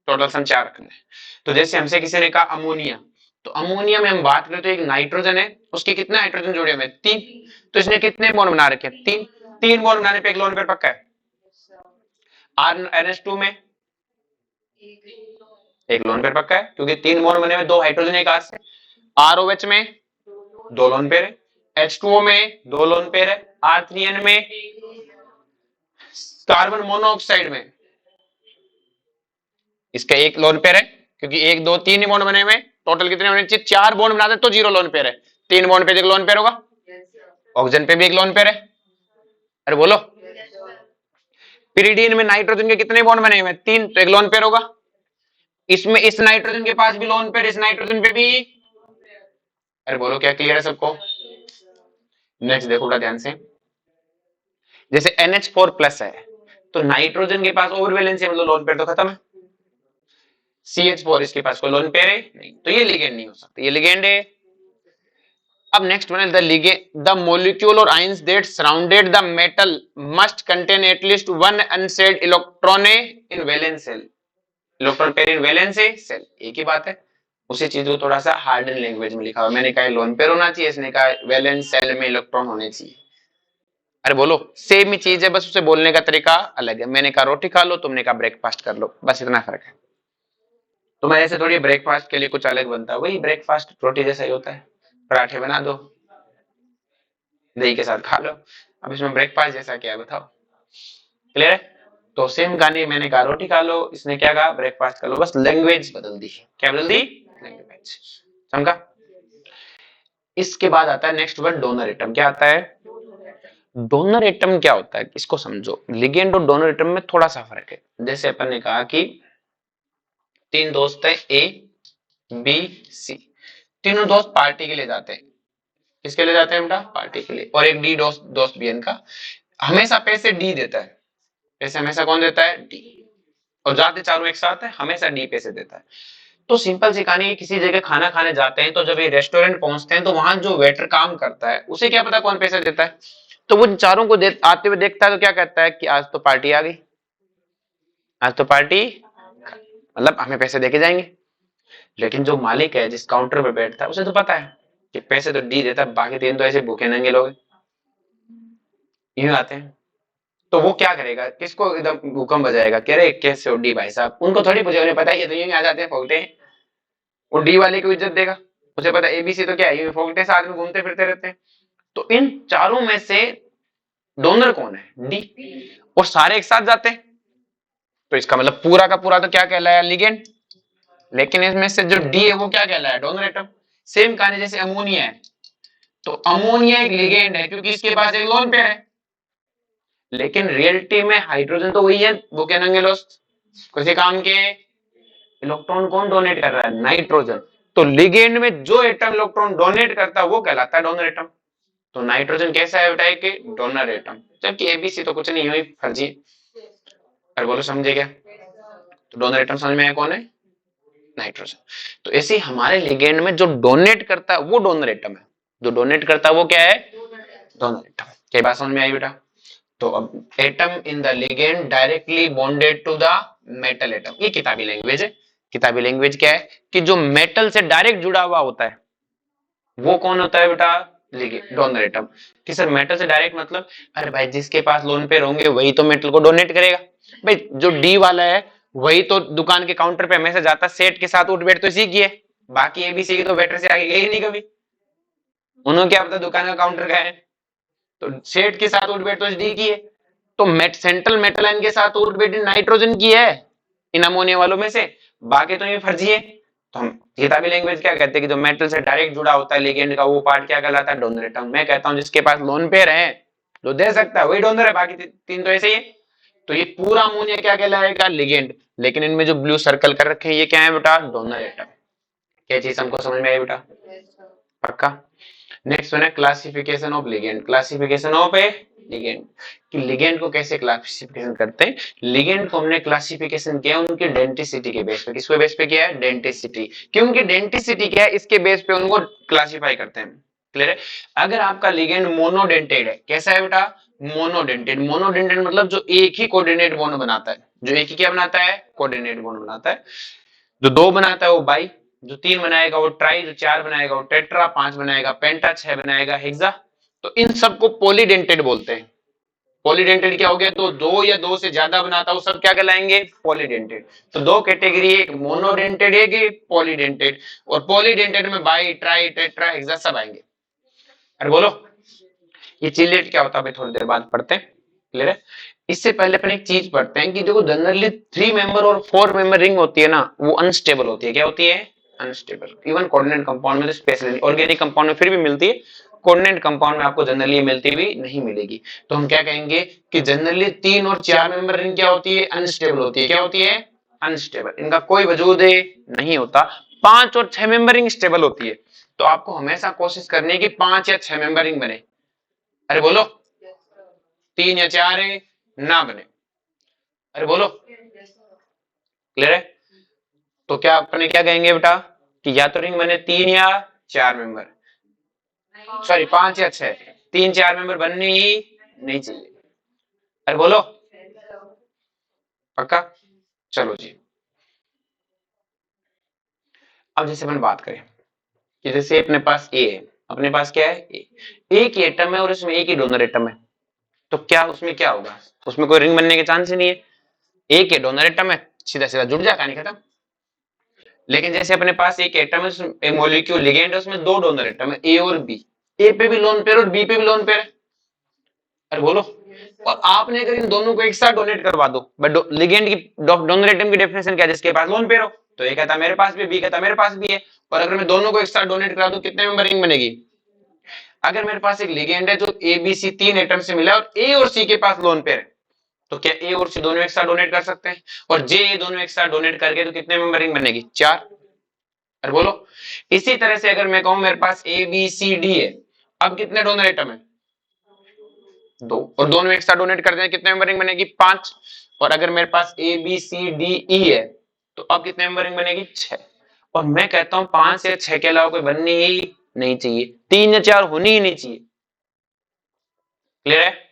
टोटल सम 4 रखना है। तो जैसे हमसे किसी ने कहा अमोनिया, तो अमोनिया में हम बात करें तो एक नाइट्रोजन है, उसके कितने हाइड्रोजन जोड़े हुए 3, तो इसने कितने बॉन्ड बना रखे हैं 3, 3 बॉन्ड बनाने पे एक लोन पेयर पक्का है। आर NH2 में एक लोन पेयर पक्का है क्योंकि 3 बॉन्ड बने हुए 2 हाइड्रोजन एक आर से। ROH में 2 लोन पेयर है, H2O में 2 लोन पेयर है, R3N में, कार्बन मोनोऑक्साइड में इसका एक लोन पेयर है क्योंकि 1 2 3 बॉन्ड बने हुए, टोटल कितने होने चाहिए 4 बॉन्ड बनाते तो 0 लोन पेयर है, 3 बॉन्ड पे एक लोन पेयर होगा। ऑक्सीजन पे भी एक लोन पेयर है, अरे बोलो। पिरिडीन में नाइट्रोजन के कितने बॉन्ड बने हुए 3, तो एक लोन पेयर होगा। इसमें इस नाइट्रोजन के पास भी लोन पेयर, इस नाइट्रोजन पे भी, अरे बोलो क्या क्लियर है सबको। नेक्स्ट देखो बड़ा ध्यान से, जैसे NH4+ है तो नाइट्रोजन के पास ओवर वैलेंसी मतलब लोन पेयर तो खत्म है, CH4 इसके पास कोई लोन पेयर है नहीं, तो ये लिगेंड नहीं हो सकता, ये लिगेंड है। अब नेक्स्ट वन है द लिगेंड, द मॉलिक्यूल और ions that surrounded the metal must contain at least one unshared electron in valence shell, electron pair in valence shell, एक ही बात है। उसी चीज को थोड़ा सा हार्डन लैंग्वेज में लिखा हुआ, मैंने कहा लोन पेयर होना चाहिए, इसने कहा वैलेंस शेल में इलेक्ट्रॉन होने चाहिए। अरे बोलो सेम ही चीज है, बस उसे बोलने का तरीका अलग है। मैंने कहा रोटी खा लो, तुमने कहा ब्रेकफास्ट कर लो, बस इतना फर्क है। तुम्हारे ऐसे थोड़ी ब्रेकफास्ट के लिए कुछ अलग बनता है, वही ब्रेकफास्ट रोटी जैसा ही होता है, पराठे बना दो दही के साथ खा लो, अब इसमें ब्रेकफास्ट जैसा क्या है बताओ, क्लियर है। तो सेम कहानी, मैंने कहा रोटी खा लो, इसने क्या कहा ब्रेकफास्ट कर लो, बस लैंग्वेज बदल दी, क्या बदल दी लैंग्वेज, समझा। इसके बाद आता है नेक्स्ट वर्ड डोनर एटम, क्या आता है डोनर एटम, क्या होता है इसको समझो। लिगेंड और डोनर एटम में थोड़ा सा फर्क है। जैसे अपन ने कहा कि 3 दोस्त है A B C, तीनों दोस्त पार्टी के लिए जाते हैं, किसके लिए जाते हैं बेटा पार्टी के लिए, और एक डी दोस्त भी इनका, हमेशा पैसे डी देता है, पैसे हमेशा कौन देता है डी, और जाते चारों एक साथ है हमेशा डी पैसे देता है। तो सिंपल सी कहानी, किसी जगह खाना खाने जाते हैं तो जब ये रेस्टोरेंट पहुंचते हैं तो वहां जो वेटर काम करता है उसे क्या पता कौन पैसे देता है, तो वो चारों को आते हुए देखता है तो क्या कहता है कि आज तो पार्टी आ गई, आज तो पार्टी, मतलब हमें पैसे देके जाएंगे। लेकिन जो मालिक है जिस काउंटर पर बैठता है उसे तो पता है कि पैसे तो डी देता है, बाकी 3 तो ऐसे भूखे नंगे लोग यूं आते हैं। तो वो क्या करेगा, किसको एकदम हुक्म बजाएगा, कह रहे कैसे हो डी भाई साहब, उनको थोड़ी पूछे, उन्हें पता है ये तो यूं आ जाते हैं फोगते हैं, वो डी वाले को इज्जत देगा, उसे पता है ABC तो क्या है, यूं फोगते साथ में घूमते फिरते रहते हैं। तो इन चारों में से डोनर कौन है डी, और सारे एक साथ जाते हैं, तो इसका मतलब पूरा का पूरा तो क्या कहलाया लिगेंड, लेकिन इसमें से जो डी है वो क्या कहलाया डोनर एटम। सेम कहानी जैसे अमोनिया है, तो अमोनिया एक लिगेंड है क्योंकि इसके पास एक लोन पेयर है, लेकिन रियलिटी में हाइड्रोजन तो वही है, वो क्या नंगे दोस्त किसी काम के, इलेक्ट्रॉन कौन डोनेट कर रहा है नाइट्रोजन, तो लिगेंड में जो एटम इलेक्ट्रॉन डोनेट करता है वो कहलाता है डोनर एटम। तो नाइट्रोजन कैसा है बेटा कि डोनर एटम, जबकि ABC तो कुछ नहीं हुई फर्जी, अरे बोलो समझे क्या। तो डोनर एटम समझ में आया कौन है नाइट्रोजन। तो ऐसे हमारे लिगेंड में जो डोनेट करता है वो डोनर एटम है, जो डोनेट करता है वो क्या है डोनर एटम। क्या बात समझ में आई बेटा। तो अब atom in the ligand directly bonded to the metal atom, ये किताबी लैंग्वेज है। किताबी लैंग्वेज क्या है कि जो मेटल से डायरेक्ट जुड़ा हुआ होता है वो कौन होता है बेटा लिगेंड डोनर एटम। कि सर मेटल से डायरेक्ट मतलब, अरे भाई जिसके पास लोन पेयर होंगे वही तो मेटल को डोनेट करेगा, भाई जो डी वाला है वही तो दुकान के काउंटर पे हमेशा जाता, सेठ के साथ उठ बैठ तो इसी की है, बाकी ABC की तो वेटर से आगे गई नहीं कभी, उन्होंने क्या पता दुकान का काउंटर का है, तो सेठ के साथ उठ बैठ तो डी की है, तो सेंट्रल मेटल आयन के साथ उठ बैठ नाइट्रोजन की है इन अमोनिया वालों में से, बाकी तो ये फर्जी है। तो हम किताबी लैंग्वेज क्या कहते हैं कि जो मेटल से डायरेक्ट जुड़ा होता है लिगेंड का वो पार्ट क्या कहलाता है डोनर एटम। मैं कहता हूं जिसके पास लोन पेयर है जो दे सकता है वही डोनर है, बाकी 3 तो ऐसे ही है। तो ये पूरा अमोनिया क्या कहलाएगा, लिगेंड। लेकिन इनमें जो ब्लू सर्कल कर रखे हैं ये क्या है बेटा, डोनर एटम। क्या चीज हमको समझ में आई बेटा, पक्का। नेक्स्ट वन है classification of ligand, classification of A ligand, कि लिगेंड को कैसे क्लासिफिकेशन करते हैं। लिगेंड को हमने क्लासिफिकेशन किया उनके डेंटिसिटी के बेस पे, किसके बेस पे किया है, डेंटिसिटी। क्यों, उनकी डेंटिसिटी क्या है इसके बेस पे उनको क्लासिफाई करते हैं। क्लियर है। अगर आपका लिगेंड मोनोडेंटेड है, कैसा है बेटा, मोनोडेंटेड। मोनोडेंटेड मतलब जो एक ही कोऑर्डिनेट बॉन्ड बनाता है, जो एक ही क्या बनाता है, कोऑर्डिनेट बॉन्ड बनाता है। जो दो बनाता है वो बाई, जो तीन बनाएगा वो ट्राई, जो चार बनाएगा वो टेट्रा, पांच बनाएगा पेंटा, छह बनाएगा हेक्सा। तो इन सबको पॉलीडेंटेड बोलते हैं। पॉलीडेंटेड क्या हो गया, तो दो या दो से ज्यादा बनाता है वो सब क्या कहलाएंगे, पॉलीडेंटेड। तो दो कैटेगरी, एक मोनोडेंटेड एक पॉलीडेंटेड। और पॉलीडेंटेड में बाई, ट्राई, टेट्रा, हेक्सा सब आएंगे। अरे बोलो, ये चिलेट क्या होता है अभी थोड़ी देर बाद पढ़ते हैं। क्लियर है। इससे पहले अपन एक चीज पढ़ते हैं कि देखो जनरली 3 मेंबर और 4 मेंबर रिंग होती है ना, वो अनस्टेबल होती है। क्या होती है, अनस्टेबल। इवन कोऑर्डिनेट कंपाउंड में तो स्पेशली, ऑर्गेनिक कंपाउंड में फिर भी मिलती है, कोऑर्डिनेट कंपाउंड में आपको जनरली मिलती भी नहीं मिलेगी। तो हम क्या कहेंगे कि जनरली 3 और 4 मेंबर रिंग क्या होती है, अनस्टेबल होती है। क्या होती है, अनस्टेबल। इनका कोई वजूद नहीं होता। 5 और 6 मेंबर रिंग स्टेबल होती है। तो आपको हमेशा कोशिश करनी है कि 5 या 6 मेंबर रिंग बने। अरे बोलो, 3 या 4 ना बने। अरे बोलो, क्लियर है। तो क्या अपने क्या कहेंगे बेटा, कि या तो रिंग बने 3 या 4 मेंबर, सॉरी 5 या 6, 3 4 मेंबर बनने ही नहीं चाहिए। अरे बोलो, पक्का। चलो जी, अब जैसे अपन बात करें कि जैसे अपने पास ए है, अपने पास क्या है, एक ही एटम है और उसमें एक ही डोनर एटम है। तो क्या उसमें क्या होगा, उसमें कोई रिंग बनने के चांस ही नहीं है। एक ही डोनर एटम है, सीधा सीधा जुड़ जा, कहानी खत्म। लेकिन जैसे अपने पास एक एटम है, एक मॉलिक्यूल लिगेंड है, उसमें दो डोनर एटम है, ए और बी। ए पे भी लोन पेयर और बी पे भी लोन पेयर है। अरे बोलो, और आपने अगर इन दोनों को एक साथ डोनेट करवा दो, बट लिगेंड की डोनर एटम की डेफिनेशन क्या है, जिसके पास लोन पेयर हो। तो ए कहता मेरे पास भी, बी कहता मेरे पास भी है। और अगर मैं दोनों को एक साथ डोनेट करा दूं, कितने मेंबर रिंग बनेगी। अगर मेरे पास एक लिगेंड है जो ए बी सी 3 एटम से मिला है और ए और सी के पास लोन पेयर है, तो क्या ए और सी दोनों एक साथ डोनेट कर सकते हैं। और जे ए दोनों एक साथ डोनेट करके तो कितने मेंबर रिंग बनेगी, 4। अरे बोलो, इसी तरह से अगर मैं कहूं मेरे पास ए बी सी डी है, अब कितने डोनर एटम है, 2। और दोनों एक साथ डोनेट कर दें कितने मेंबर रिंग बनेगी, 5। और अगर मेरे पास A B C D E है, तो अब कितने मेंबर रिंग बनेगी, 6। और मैं कहता हूं 5 या 6 के अलावा कोई बननी ही नहीं चाहिए, 3 या 4 होनी ही नहीं चाहिए। क्लियर है,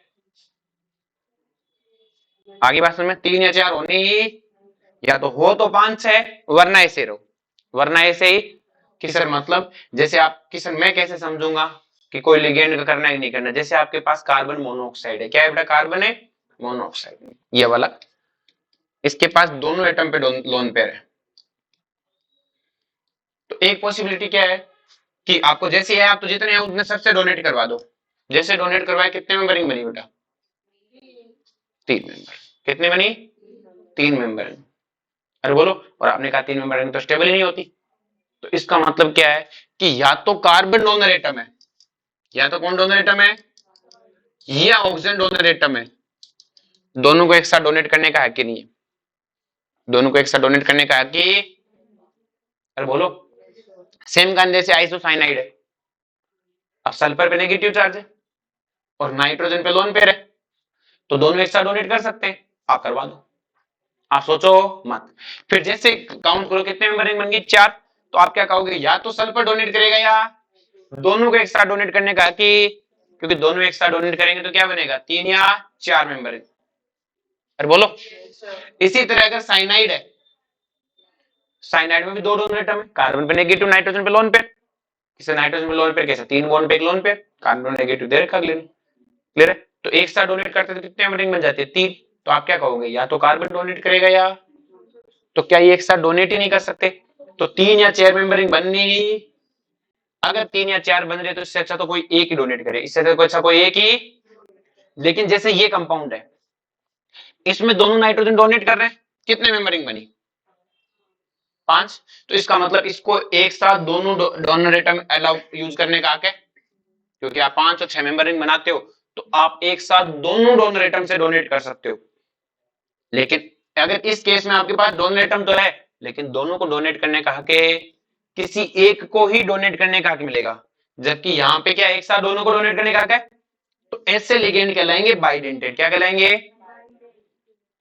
आगे बात समझ में, 3 या 4 होनी ही, या तो हो तो 5 6, वरना ऐसे रहो, वरना ऐसे ही। कि सर मतलब, जैसे आप कि सर मैं कैसे समझूंगा कि कोई लिगेंड का करना है कि नहीं करना। जैसे आपके पास कार्बन मोनोऑक्साइड है, क्या है बेटा, कार्बन है मोनोऑक्साइड, ये वाला, इसके पास दोनों एटम पे लोन पेयर है। तो एक पॉसिबिलिटी क्या है कि आपको जैसे है, आप तो जितने हैं उतने सबसे डोनेट करवा दो। जैसे डोनेट करवाए कितने मेंबरिंग बनी बेटा, 3 मेंबर। कितने बनी, 3 मेंबर। अरे बोलो, और आपने कहा 3 मेंबर तो स्टेबल ही नहीं होती। तो इसका मतलब क्या है कि या तो कार्बन डोनर एटम है, या तो कौन डोनर एटम है, या ऑक्सीजन डोनर एटम है। दोनों को एक साथ डोनेट करने का हक ही नहीं है, दोनों को एक साथ डोनेट करने का हक ही। अरे बोलो, सेम गन जैसे आइसोसाइनाइड है, अब सल्फर पे नेगेटिव चार्ज है और नाइट्रोजन पे लोन पेयर है, तो दोनों एक साथ डोनेट कर सकते हैं, आप करवा दो, आप सोचो मत। फिर जैसे काउंट करो कितने मेंबर रिंग बन गई, 4। तो आप क्या कहोगे, या तो सल्फर डोनेट करेगा या दोनों को एक साथ डोनेट करने का, कि क्योंकि दोनों एक साथ डोनेट करेंगे तो क्या बनेगा, 3 या 4 मेंबर। अरे बोलो, इसी तरह अगर साइनाइड है, साइनाइड में भी दो डोनर एटम है, कार्बन पे नेगेटिव, नाइट्रोजन पे लोन पेयर। किसे नाइट्रोजन पे लोन पेयर, कैसे 3 बॉन्ड पे एक लोन पेयर, कार्बन नेगेटिव दे रखा, क्लियर है। तो एक साथ डोनेट करते तो कितने रिंग बन जाती है, 3। तो आप क्या कहोगे, या तो कार्बन डोनेट करेगा या, तो क्या ये एक साथ डोनेट ही नहीं कर सकते। तो 3 या 4 मेंबरिंग बननी ही, अगर 3 या 4 बन रहे तो इससे अच्छा तो कोई एक ही डोनेट करे, इससे अच्छा कोई एक ही। लेकिन जैसे ये कंपाउंड है, इसमें दोनों नाइट्रोजन डोनेट कर रहे हैं, कितने मेंबरिंग बनी, 5। तो इसका मतलब इसको एक साथ दोनों डोनर एटम अलाउ यूज करने का हक है, क्योंकि आप 5 और 6 मेंबरिंग बनाते हो, तो आप एक साथ दोनों डोनर एटम से डोनेट कर सकते हो। लेकिन अगर इस केस में आपके पास डोनर एटम तो है, लेकिन दोनों को डोनेट करने का हक है, किसी एक को ही डोनेट करने का हक मिलेगा, जबकि यहाँ पे क्या एक साथ दोनों को डोनेट करने का हक है। तो ऐसे लिगेंड कहलाएंगे बाइडेंटेड। क्या कहलाएंगे?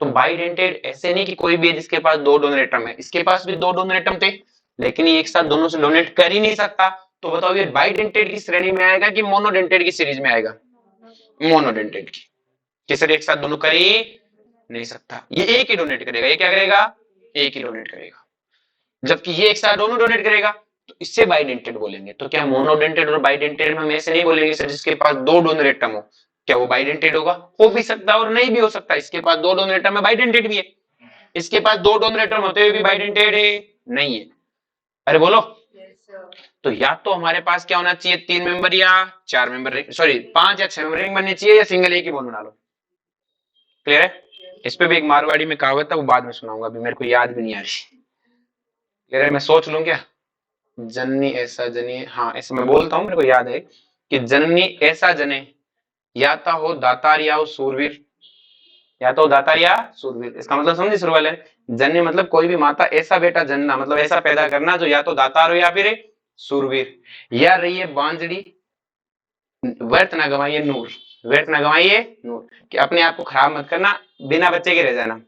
तो बाइडेंटेड ऐसे नहीं कि कोई भी है जिसके पास दो डोनर एटम है, इसके पास भी दो डोनर एटम थे, लेकिन ये एक साथ दोनों से डोनेट कर ही नहीं सकता। तो बताओ ये बाइडेंटेड की श्रेणी में आएगा कि मोनोडेंटेड की सीरीज में आएगा? मोनोडेंटेड की, किसी एक साथ दोनों कर ही नहीं सकता। ये एक ही डोनेट करेगा, ये क्या करेगा? एक ही डोनेट करेगा। जबकि ये एक साथ दोनों डोनेट करेगा, तो इससे बाइडेंटेड बोलेंगे। तो क्या मोनोडेंटेड और बाइडेंटेड में हम ऐसे नहीं बोलेंगे सर जिसके पास दो डोनर एटम हो, क्या वो बाइडेंटेड होगा? हो भी सकता है और नहीं भी हो सकता। इसके पास दो डोनर एटम है, बाइडेंटेड भी है। इसके पास दो डोनर एटम होते हुए भी बाइडेंटेड है नहीं है। अरे बोलो। तो या तो हमारे पास क्या होना चाहिए, 3 मेंबर या 4 मेंबर रिंग, सॉरी 5 या 6 मेंबर रिंग बननी चाहिए, या सिंगल एक ही बॉन्ड बना लो। क्लियर है? इस पे भी एक मारवाड़ी में कहावत है, वो बाद में सुनाऊंगा, अभी मेरे को याद भी नहीं आ रही। क्लियर है? मैं सोच लूं क्या? जननी ऐसा जने, हाँ ऐसे मैं बोलता हूँ, मेरे को याद है कि जननी ऐसा जने, या तो हो दातार या हो सूरवीर, या तो दातार या सूरवीर। इसका मतलब समझे शुरू वाले? जननी मतलब कोई भी माता, ऐसा बेटा जनना मतलब ऐसा पैदा करना जो या तो दातार हो या फिर सूरवीर। या रही है बांझड़ी, व्यर्थ ना गवाइए नूर, व्यर्थ ना गवाइए नूर, कि अपने आप को खराब मत करना, बिना बच्चे के रह जाना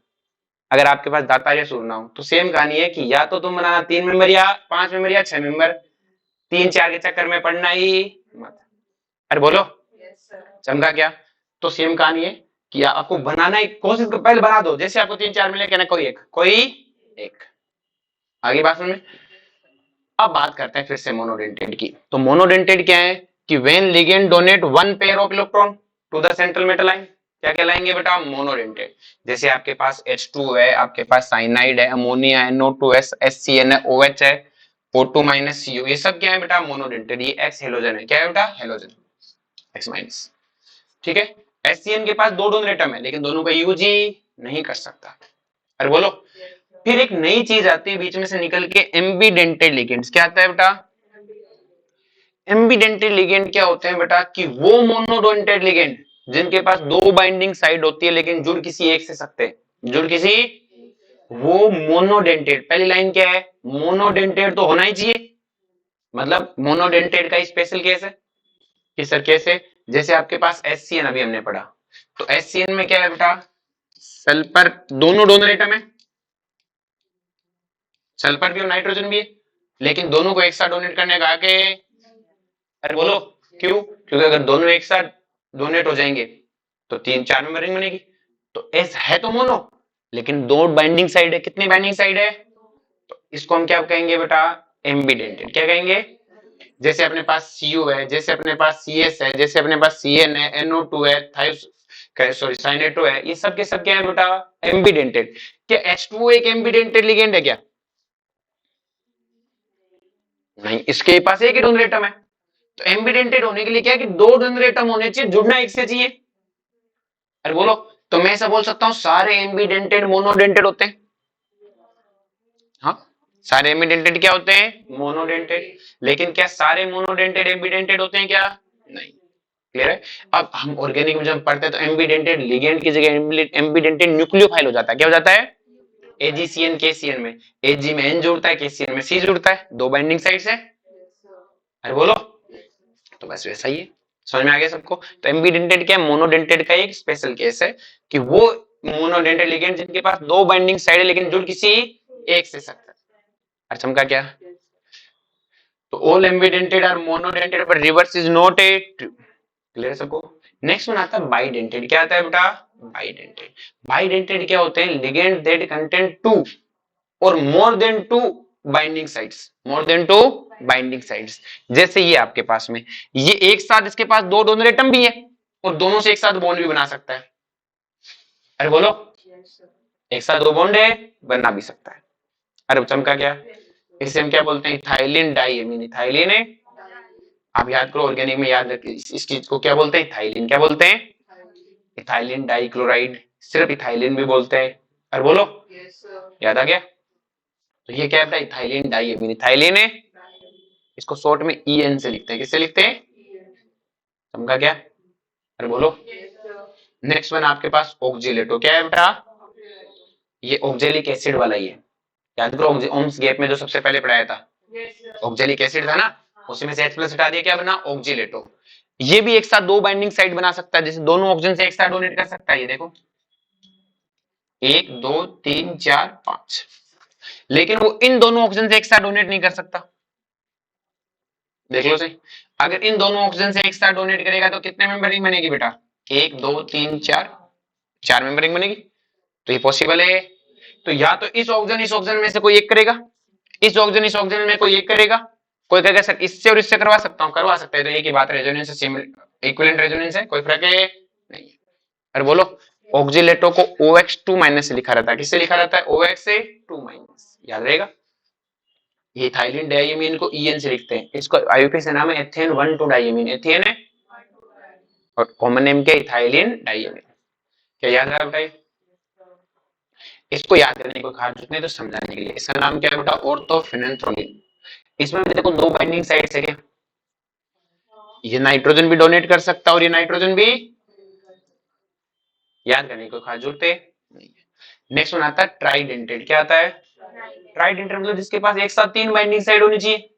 अगर आपके पास दाता या सूर ना हो। तो सेम कहानी है कि या तो तुम बनाना 3 मेंबर या 5 मेंबर या 6 मेंबर, 3 4 के चक्कर में पड़ना ही मत। अरे बोलो। चमका क्या? तो सेम कहानी है कि आपको बनाना ही कोशिश को पहले बना दो, जैसे आपको 3 4 मिले कहना कोई एक, कोई एक। आगे बात में अब बात करते हैं फिर से मोनोडेंटेड की। तो मोनोडेंटेड क्या है कि when ligand donate one pair of electron to the central metal ion, क्या कहलाएंगे बेटा? मोनोडेंटेड। जैसे आपके पास H2 है, आपके पास साइनाइड है, अमोनिया है, NO2 HCN है, OH है, O2 माइनस CU, ये सब क्या है बेटा? मोनोडेंटेड। ये X हेलोजन है, क्या है बेटा? Halogen, X minus. ठीक है? HCN के पास दो डोनर एटम है, लेकिन दोनों का यूज नहीं कर सकता। अरे बोलो। फिर एक नई चीज आती है बीच में से निकल के, एम्बीडेंटेड लिगेंड्स। क्या आता है बेटा? एम्बीडेंटेड लिगेंड क्या होते हैं बेटा? कि वो मोनोडेंटेड लिगेंड जिनके पास दो बाइंडिंग साइड होती है लेकिन जुड़ किसी एक से सकते हैं, जुड़ किसी, वो मोनोडेंटेड। पहली लाइन क्या है? मोनोडेंटेड तो होना ही चाहिए, मतलब मोनोडेंटेड का स्पेशल केस है कि सर कैसे? जैसे आपके पास HCN अभी हमने पढ़ा, तो HCN में क्या है बेटा? सल्फर, दोनों डोनर एटम है, सल्फर भी और नाइट्रोजन भी है, लेकिन दोनों को एक साथ डोनेट करने का आगे। अरे बोलो। क्यों? क्योंकि अगर दोनों एक साथ डोनेट हो जाएंगे तो 3 4 मेंबर रिंग बनेगी। तो एस है तो मोनो, लेकिन दो बाइंडिंग साइड है। कितनी बाइंडिंग साइड है? तो इसको हम क्या कहेंगे बेटा? एम्बीडेंटेड। क्या कहेंगे? जैसे अपने पास Cu है, जैसे अपने पास CS है, जैसे अपने पास Cn है, NO2 है, सॉरी साइनेटो है, ये सब के सब क्या है बेटा? एम्बीडेंटेड। क्या H2O एक एम्बीडेंटेड लिगेंड है क्या? नहीं, इसके पास एक ही डोनर एटम है। तो एम्बीडेंटेड होने के लिए क्या है कि दो डोनर एटम होने चाहिए, जुड़ना एक से चाहिए। अरे बोलो। तो मैं ऐसा बोल सकता हूं सारे एम्बीडेंटेड मोनोडेंटेड होते हैं? हाँ, सारे एम्बीडेंटेड क्या होते हैं? मोनोडेंटेड। लेकिन क्या सारे मोनोडेंटेड एम्बीडेंटेड होते हैं क्या? नहीं। क्लियर है? अब हम ऑर्गेनिक में जब पढ़ते हैं तो एम्बीडेंटेड लिगेंड की जगह एम्बीडेंटेड न्यूक्लियोफाइल हो जाता है। क्या हो जाता है? AgCN KCN में Ag में N जुड़ता है, KCN में C जुड़ता है, दो बाइंडिंग साइड है। अरे बोलो। तो बस वैसा ही है, समझ में आ गया सबको? तो एम्बीडेंटेड क्या है? मोनोडेंटेड का एक स्पेशल केस है कि वो मोनोडेंटेड लिगेंड जिनके पास दो बाइंडिंग साइड है लेकिन जुड़ किसी एक से सकता है। अच्छा का क्या? तो all ambidentate are monodentate but reverse is not a true. Clear सबको? नेक्स्ट वन आता है बाइडेंटेड। क्या आता है बेटा? बाइडेंटेड। बाइडेंटेड क्या होते हैं? लिगेंड दैट कंटेन टू और more than two binding sides, more than two binding sides. जैसे ये आपके पास में, ये एक साथ इसके पास दो डोनर एटम भी है और दोनों से एक साथ बॉन्ड भी बना सकता है। अरे बोलो। एक साथ दो बॉन्ड है, बना भी सकता है। अरे चमका क्या? इसे हम क्या बोलते हैं? Ethylene diamine. इथाइलिन है, आप याद करो ऑर्गेनिक में, याद रखिए इस चीज को क्या बोलते हैं? इथाइलिन। क्या बोलते हैं? इथाइलिन डाइक्लोराइड, सिर्फ इथाइलिन भी बोलते हैं। अरे बोलो। याद आ गया? तो ये क्या है? Ethylene diamine. इथाइलिन है, इसको शॉर्ट में EN से लिखते हैं। किससे लिखते हैं? समझा क्या? अरे बोलो। नेक्स्ट वन आपके पास ऑक्जिलेटो। क्या है बेटा? ये ऑक्जेलिक एसिड वाला ही है, याद करो ओम्स गैप में जो सबसे पहले पढ़ाया था ऑक्जेलिक एसिड था ना, उसमें से H प्लस हटा दिया, क्या बना ऑक्जिलेटो। ये भी एक साथ दो बाइंडिंग साइट बना सकता है, जैसे दोनों ऑक्सीजन से एक साथ डोनेट कर सकता है, ये देखो 1 2 3 4 5, लेकिन वो इन दोनों ऑक्सीजन से एक साथ डोनेट नहीं कर सकता। देख लो सही, अगर इन दोनों ऑक्सीजन से एक साथ डोनेट करेगा तो कितने मेंबरिंग बनेगी बेटा, 1 2 3 4, 4 मेंबरिंग बनेगी, तो ये पॉसिबल है। तो या तो इस ऑक्सीजन में से कोई एक करेगा, इस ऑक्सीजन में कोई एक करेगा, कोई कहेगा सर इससे और इससे करवा सकता हूँ, करवा सकता है, तो एक ही बात, रेजोनेंस से इक्विवेलेंट रेजोनेंस है, कोई फर्क है नहीं। अरे बोलो, ऑक्जिलेटो को OX2 माइनस से लिखा रहता है, किससे लिखा रहता है, OX से 2 माइनस, याद रहेगा। ये इथाइलिन डाइमीन को EN से लिखते हैं, इसको आईयूपीए से नाम है एथेन 1,2 डाइमीन, एथेन है और कॉमन नेम क्या, इथाइलिन डाइमीन। क्या याद रहा बेटा, इसको याद करने को खास जितने तो समझाने के लिए, इसका नाम क्या है बेटा, ऑर्थोफेनेंथ्रोलिन। इसमें भी देखो दो बाइंडिंग साइट्स है क्या, ये नाइट्रोजन भी डोनेट कर सकता है और ये नाइट्रोजन भी, याद करने को खास जरूरत है नहीं है। नेक्स्ट वन आता है ट्राइडेंटेड, क्या आता है, ट्राइडेंटेड मतलब जिसके पास एक साथ 3 बाइंडिंग साइड होनी चाहिए,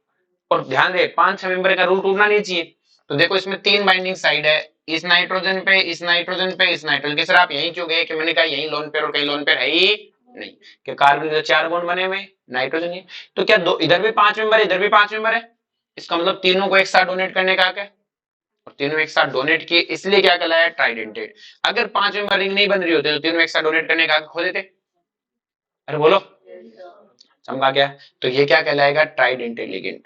और ध्यान दे 5-6 मेंबर का रूल टूटना नहीं चाहिए। तो देखो इसमें 3 बाइंडिंग साइड है, इस नाइट्रोजन पे, इस नाइट्रोजन पे, इस नाइट्रोजन के, सर आप यहीं क्यों गए कि मैंने कहा यहीं लोन पेयर और कहीं लोन पेयर है ही नहीं, कि कार्बन के 4 बॉन्ड बने हुए नाइट्रोजन ही, तो क्या दो इधर भी 5 मेंबर है, इधर भी 5 मेंबर है, इसका मतलब तीनों को एक साथ डोनेट करने का क्या, और तीनों एक साथ डोनेट किए, इसलिए क्या कहलाया ट्राइडेंटेड। अगर 5 मेंबर रिंग नहीं बन रही होती तो तीनों एक साथ डोनेट करने का खो देते। अरे बोलो, समझा क्या, तो ये क्या कहलाएगा, ट्राइडेंटेड लिगेंड।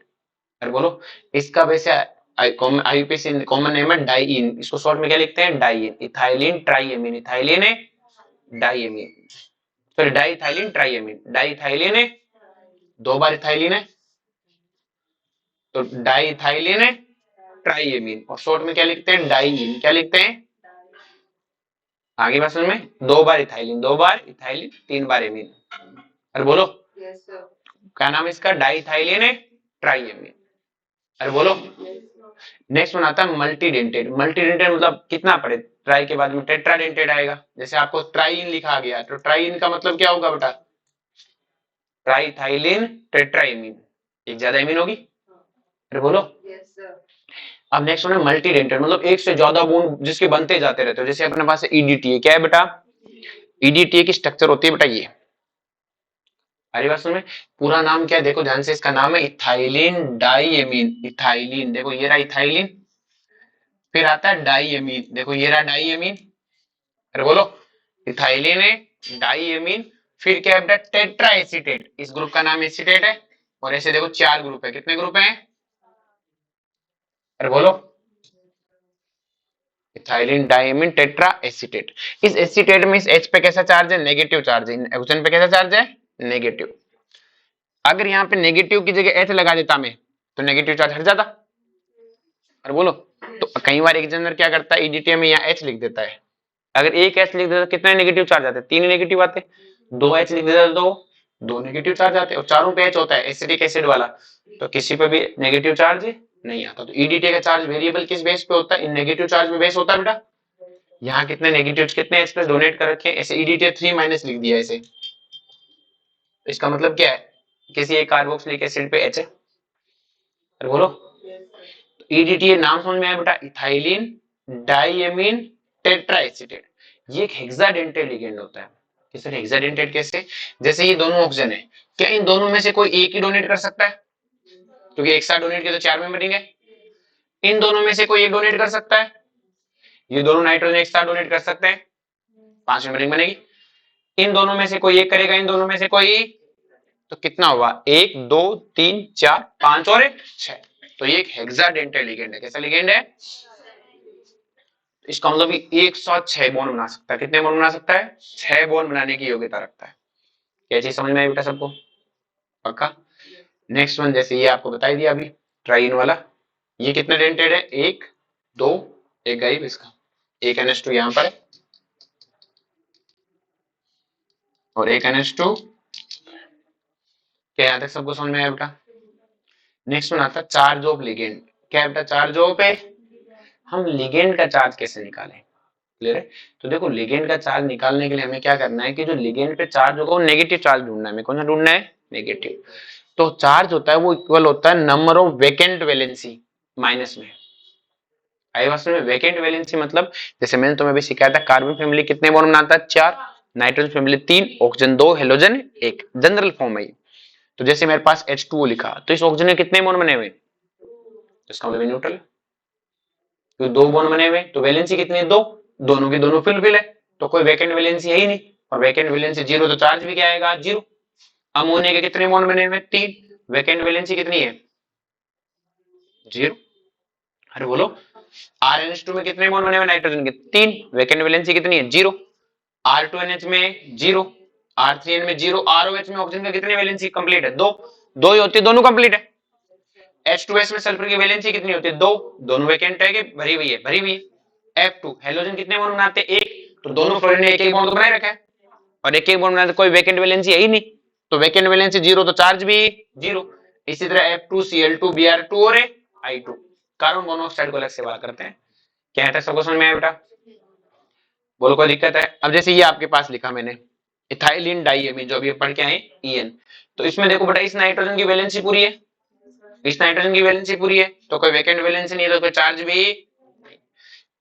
अरे बोलो, इसका वैसे आईयूपीएसी कॉमन नेम है डाइइन, इसको शॉर्ट में क्या लिखते हैं, डाइइन, इथाइलिन ट्राइएमीन, इथाइलिन है डाइएमीन, सॉरी डाइथाइलिन ट्राइएमीन, डाइथाइलिन है, 2 बार इथाइलिन है तो डाइथाइलिन है ट्राइएमीन, और शॉर्ट में क्या लिखते हैं, डाइइन, क्या लिखते हैं, आगे बात समझ में, 2 बार इथाइलिन, 2 बार इथाइलिन, 3 बार एमीन। अरे बोलो, क्या नाम है इसका, डाइथाइलिन है ट्राइएमीन। अरे बोलो, नेक्स्ट वन आता है मल्टीडेंटेड, मल्टीडेंटेड मतलब कितना पढ़े, ट्राई के बाद में टेट्राडेंटेड आएगा, जैसे आपको ट्राइन लिखा गया तो ट्राइन का मतलब क्या होगा बेटा, ट्राइथाइलिन टेट्राइमीन, एक ज्यादा एमीन होगी। अरे बोलो, अब नेक्स्ट वन है मल्टीडेंटेड, मतलब एक से ज्यादा बॉन्ड जिसके बनते जाते रहते हो, जैसे अपने पास ईडीटीए, क्या है बेटा, ईडीटीए की स्ट्रक्चर होती है बेटा ये, अरे बात सुन, पूरा नाम क्या है देखो ध्यान से, इसका नाम है इथाइलिन डाइएमीन, इथाइलिन, देखो ये रहा इथाइलिन, फिर आता है डाइएमीन, देखो ये रहा डाइएमीन। अरे बोलो, इथाइलिन है, डाइएमीन, फिर क्या है बेटा, टेट्रा एसीटेट, इस ग्रुप का नाम एसीटेट है, और ऐसे देखो 4 ग्रुप है, कितने ग्रुप हैं, अरे बोलो, इथाइलिन डाइएमीन टेट्रा एसीटेट। इस एसीटेट में इस H पे कैसा चार्ज है, नेगेटिव चार्ज है, ऑक्सीजन पे कैसा चार्ज है, नेगेटिव। अगर यहाँ पे नेगेटिव की जगह H लगा देता मैं तो नेगेटिव चार्ज हट जाता। अरे बोलो, तो कई बार एग्जामिनर क्या करता है, ईडीटीए में यहाँ H लिख देता है, अगर एक H लिख देता तो कितने नेगेटिव चार्ज आते, 3 नेगेटिव आते, 2 H लिख देता तो 2 नेगेटिव चार्ज आते, और चारों पे H होता है एसिडिक एसिड वाला, तो किसी पे भी नेगेटिव चार्ज नहीं आता। तो ईडीटीए का चार्ज वेरिएबल किस बेस पे होता है, इन नेगेटिव चार्ज पे बेस होता है बेटा, यहाँ कितने नेगेटिव कितने H प्लस डोनेट कर रखे हैं, ऐसे ईडीटीए 3 माइनस लिख दिया ऐसे, तो इसका मतलब क्या है, किसी एक कार्बोक्सिलिक एसिड पे H है। अरे बोलो, ईडीटीए नाम समझ में आया बेटा, इथाइलिन डाइएमीन टेट्रा एसीटेट, ये एक हेक्साडेंटेड लिगेंड होता है। किस हेक्साडेंटेड कैसे, जैसे ये दोनों ऑक्सीजन है, क्या इन दोनों में से कोई एक ही डोनेट कर सकता है, क्योंकि एक साथ डोनेट किया तो 4 मेंबरिंग है, इन दोनों में से कोई एक डोनेट कर सकता है, ये दोनों नाइट्रोजन एक साथ डोनेट कर सकते हैं, 5 मेंबरिंग बनेगी, इन दोनों में से कोई एक करेगा, इन दोनों में से कोई, तो कितना हुआ, 1 2 3 4 5 और 6, तो ये एक हेक्साडेंटेड लिगेंड है। कैसा लिगेंड है, इसका मतलब एक साथ 6 बॉन्ड बना सकता है, कितने बॉन्ड बना सकता है, 6 बॉन्ड बनाने की योग्यता रखता है। क्या चीज समझ में आई बेटा सबको, पक्का। नेक्स्ट वन, जैसे ये आपको बता दिया अभी ट्राइन वाला, ये कितने डेंटेड है, 1 2, एक गाइब इसका, एक NH2 यहाँ पर है और एक NH2, क्या यहाँ तक सबको समझ में आया बेटा। नेक्स्ट वन आता है चार्ज ऑफ लिगेंड, क्या है बेटा, चार्ज ऑफ है, हम लिगेंड का चार्ज कैसे निकालें, क्लियर है? तो देखो लिगेंड का चार्ज निकालने के लिए हमें क्या करना है कि जो लिगेंड पे चार्ज होगा वो नेगेटिव चार्ज ढूंढना है हमें। कौन सा ढूंढना है? नेगेटिव। तो चार्ज होता है वो इक्वल होता है number of vacant valency minus में। आई वास्तव में वेकेंट वैलेंसी मतलब जैसे मैंने तुम्हें अभी सिखाया था कार्बन फैमिली कितने बॉन्ड बनाता है? 4, nitrogen family 3, oxygen 2, halogen 1, general form है। तो जैसे मेरे पास H2O लिखा तो इस ऑक्सीजन में कितने बॉन्ड बने हुए? तो इसका मतलब न्यूट्रल। तो 2 बॉन्ड बने हुए तो वैलेंसी कितनी है? 2, दोनों के दोनों फुलफिल है तो कोई वैकेंट वैलेंसी है ही नहीं। और वैकेंट वैलेंसी 0 तो चार्ज भी क्या आएगा? 0। अमोनिया के कितने बॉन्ड बने हुए? 3, वैकेंट वैलेंसी कितनी है? 0। अरे बोलो, RnH2 में कितने बॉन्ड बने हुए नाइट्रोजन के? 3, वैकेंट वैलेंसी कितनी है? 0। R2NH में 0, R3N में 0, ROH में ऑक्सीजन का कितनी वैलेंसी कंप्लीट है? 2, 2 ही होती है, दोनों कंप्लीट है। H2S में सल्फर की वैलेंसी कितनी होती है? 2, दोनों वैकेंट है कि भरी हुई है? भरी हुई है। F2 हेलोजन कितने बॉन्ड बनाते हैं? 1, तो दोनों फ्लोरीन ने एक एक बॉन्ड तो बनाए रखा है और एक एक बॉन्ड बनाते कोई वैकेंट वैलेंसी है ही नहीं। तो वैकेंट वैलेंसी 0 तो चार्ज भी 0। इसी तरह F2Cl2 Br2 और I2 कार्बन मोनोऑक्साइड को अलग से बात करते हैं। क्या है? सबको समझ में आया बेटा? बोलो कोई दिक्कत है? अब जैसे ये आपके पास लिखा मैंने इथाइलिन डाइएमीन जो अभी पढ़ के आए EN, तो इसमें देखो बेटा इस नाइट्रोजन की वैलेंसी पूरी है, इस नाइट्रोजन की वैलेंसी पूरी है तो कोई वैकेंट वैलेंसी नहीं है तो कोई चार्ज भी।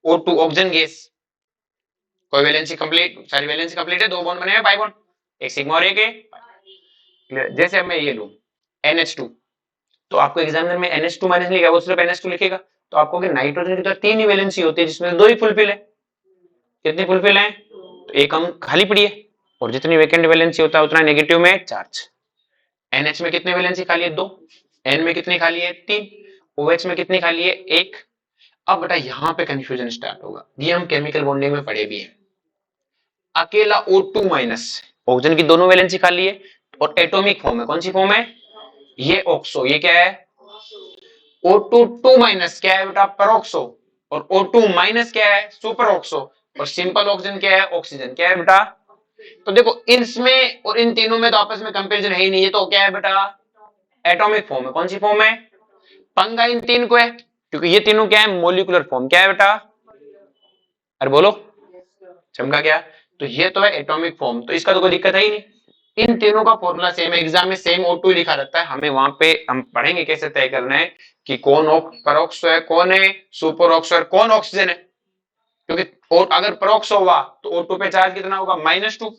O2 ऑक्सीजन गैस कोई वैलेंसी कंप्लीट, सारी वैलेंसी कंप्लीट है, 2 बॉन्ड बने हैं, पाई बॉन्ड, एक सिग्मा और एक है। जैसे मैं ये लूं NH2 तो आपको एग्जामिनर में NH2 माइनस लिखा वो सिर्फ NH2 लिखेगा तो आपको नाइट्रोजन की तो 3 ही वैलेंसी होती है जिसमें 2 ही फुलफिल है। कितनी फुलफिल है? तो एक हम खाली पड़ी है और जितनी वैकेंट वैलेंसी होता है उतना नेगेटिव में चार्ज। NH में कितनी वैलेंसी खाली है? 2, N में कितनी खाली है? 3, OH में कितनी खाली है? 1। अब बेटा यहाँ पे कंफ्यूजन स्टार्ट होगा, ये हम केमिकल बॉन्डिंग में पढ़े भी हैं। अकेला O2 माइनस ऑक्सीजन की दोनों वैलेंसी खाली है और एटॉमिक फॉर्म है। कौन सी फॉर्म है? ये ऑक्सो, ये क्या है? O2 2 माइनस क्या है बेटा? पेरोक्सो। और O2 माइनस क्या है? Super oxo. और सिंपल ऑक्सीजन क्या है? ऑक्सीजन। क्या है बेटा? तो देखो इसमें और इन तीनों में तो आपस में कंपैरिजन है ही नहीं, ये तो क्या है बेटा? एटॉमिक फॉर्म है। कौन सी फॉर्म है? पंगा इन तीन को है क्योंकि ये तीनों क्या है? Molecular form. क्या है बेटा? अरे बोलो, चमका क्या? तो ये तो है एटॉमिक फॉर्म, तो इसका तो कोई दिक्कत है ही नहीं। इन तीनों का फॉर्मूला सेम है, एग्जाम में सेम O2 लिखा रहता है। हमें वहां पे हम पढ़ेंगे कैसे तय करना है कि कौन पेरोक्सो है, कौन है सुपर ऑक्सो है, कौन ऑक्सीजन है। क्योंकि और अगर पेरोक्सो हुआ तो O2 पे चार्ज कितना होगा? -2,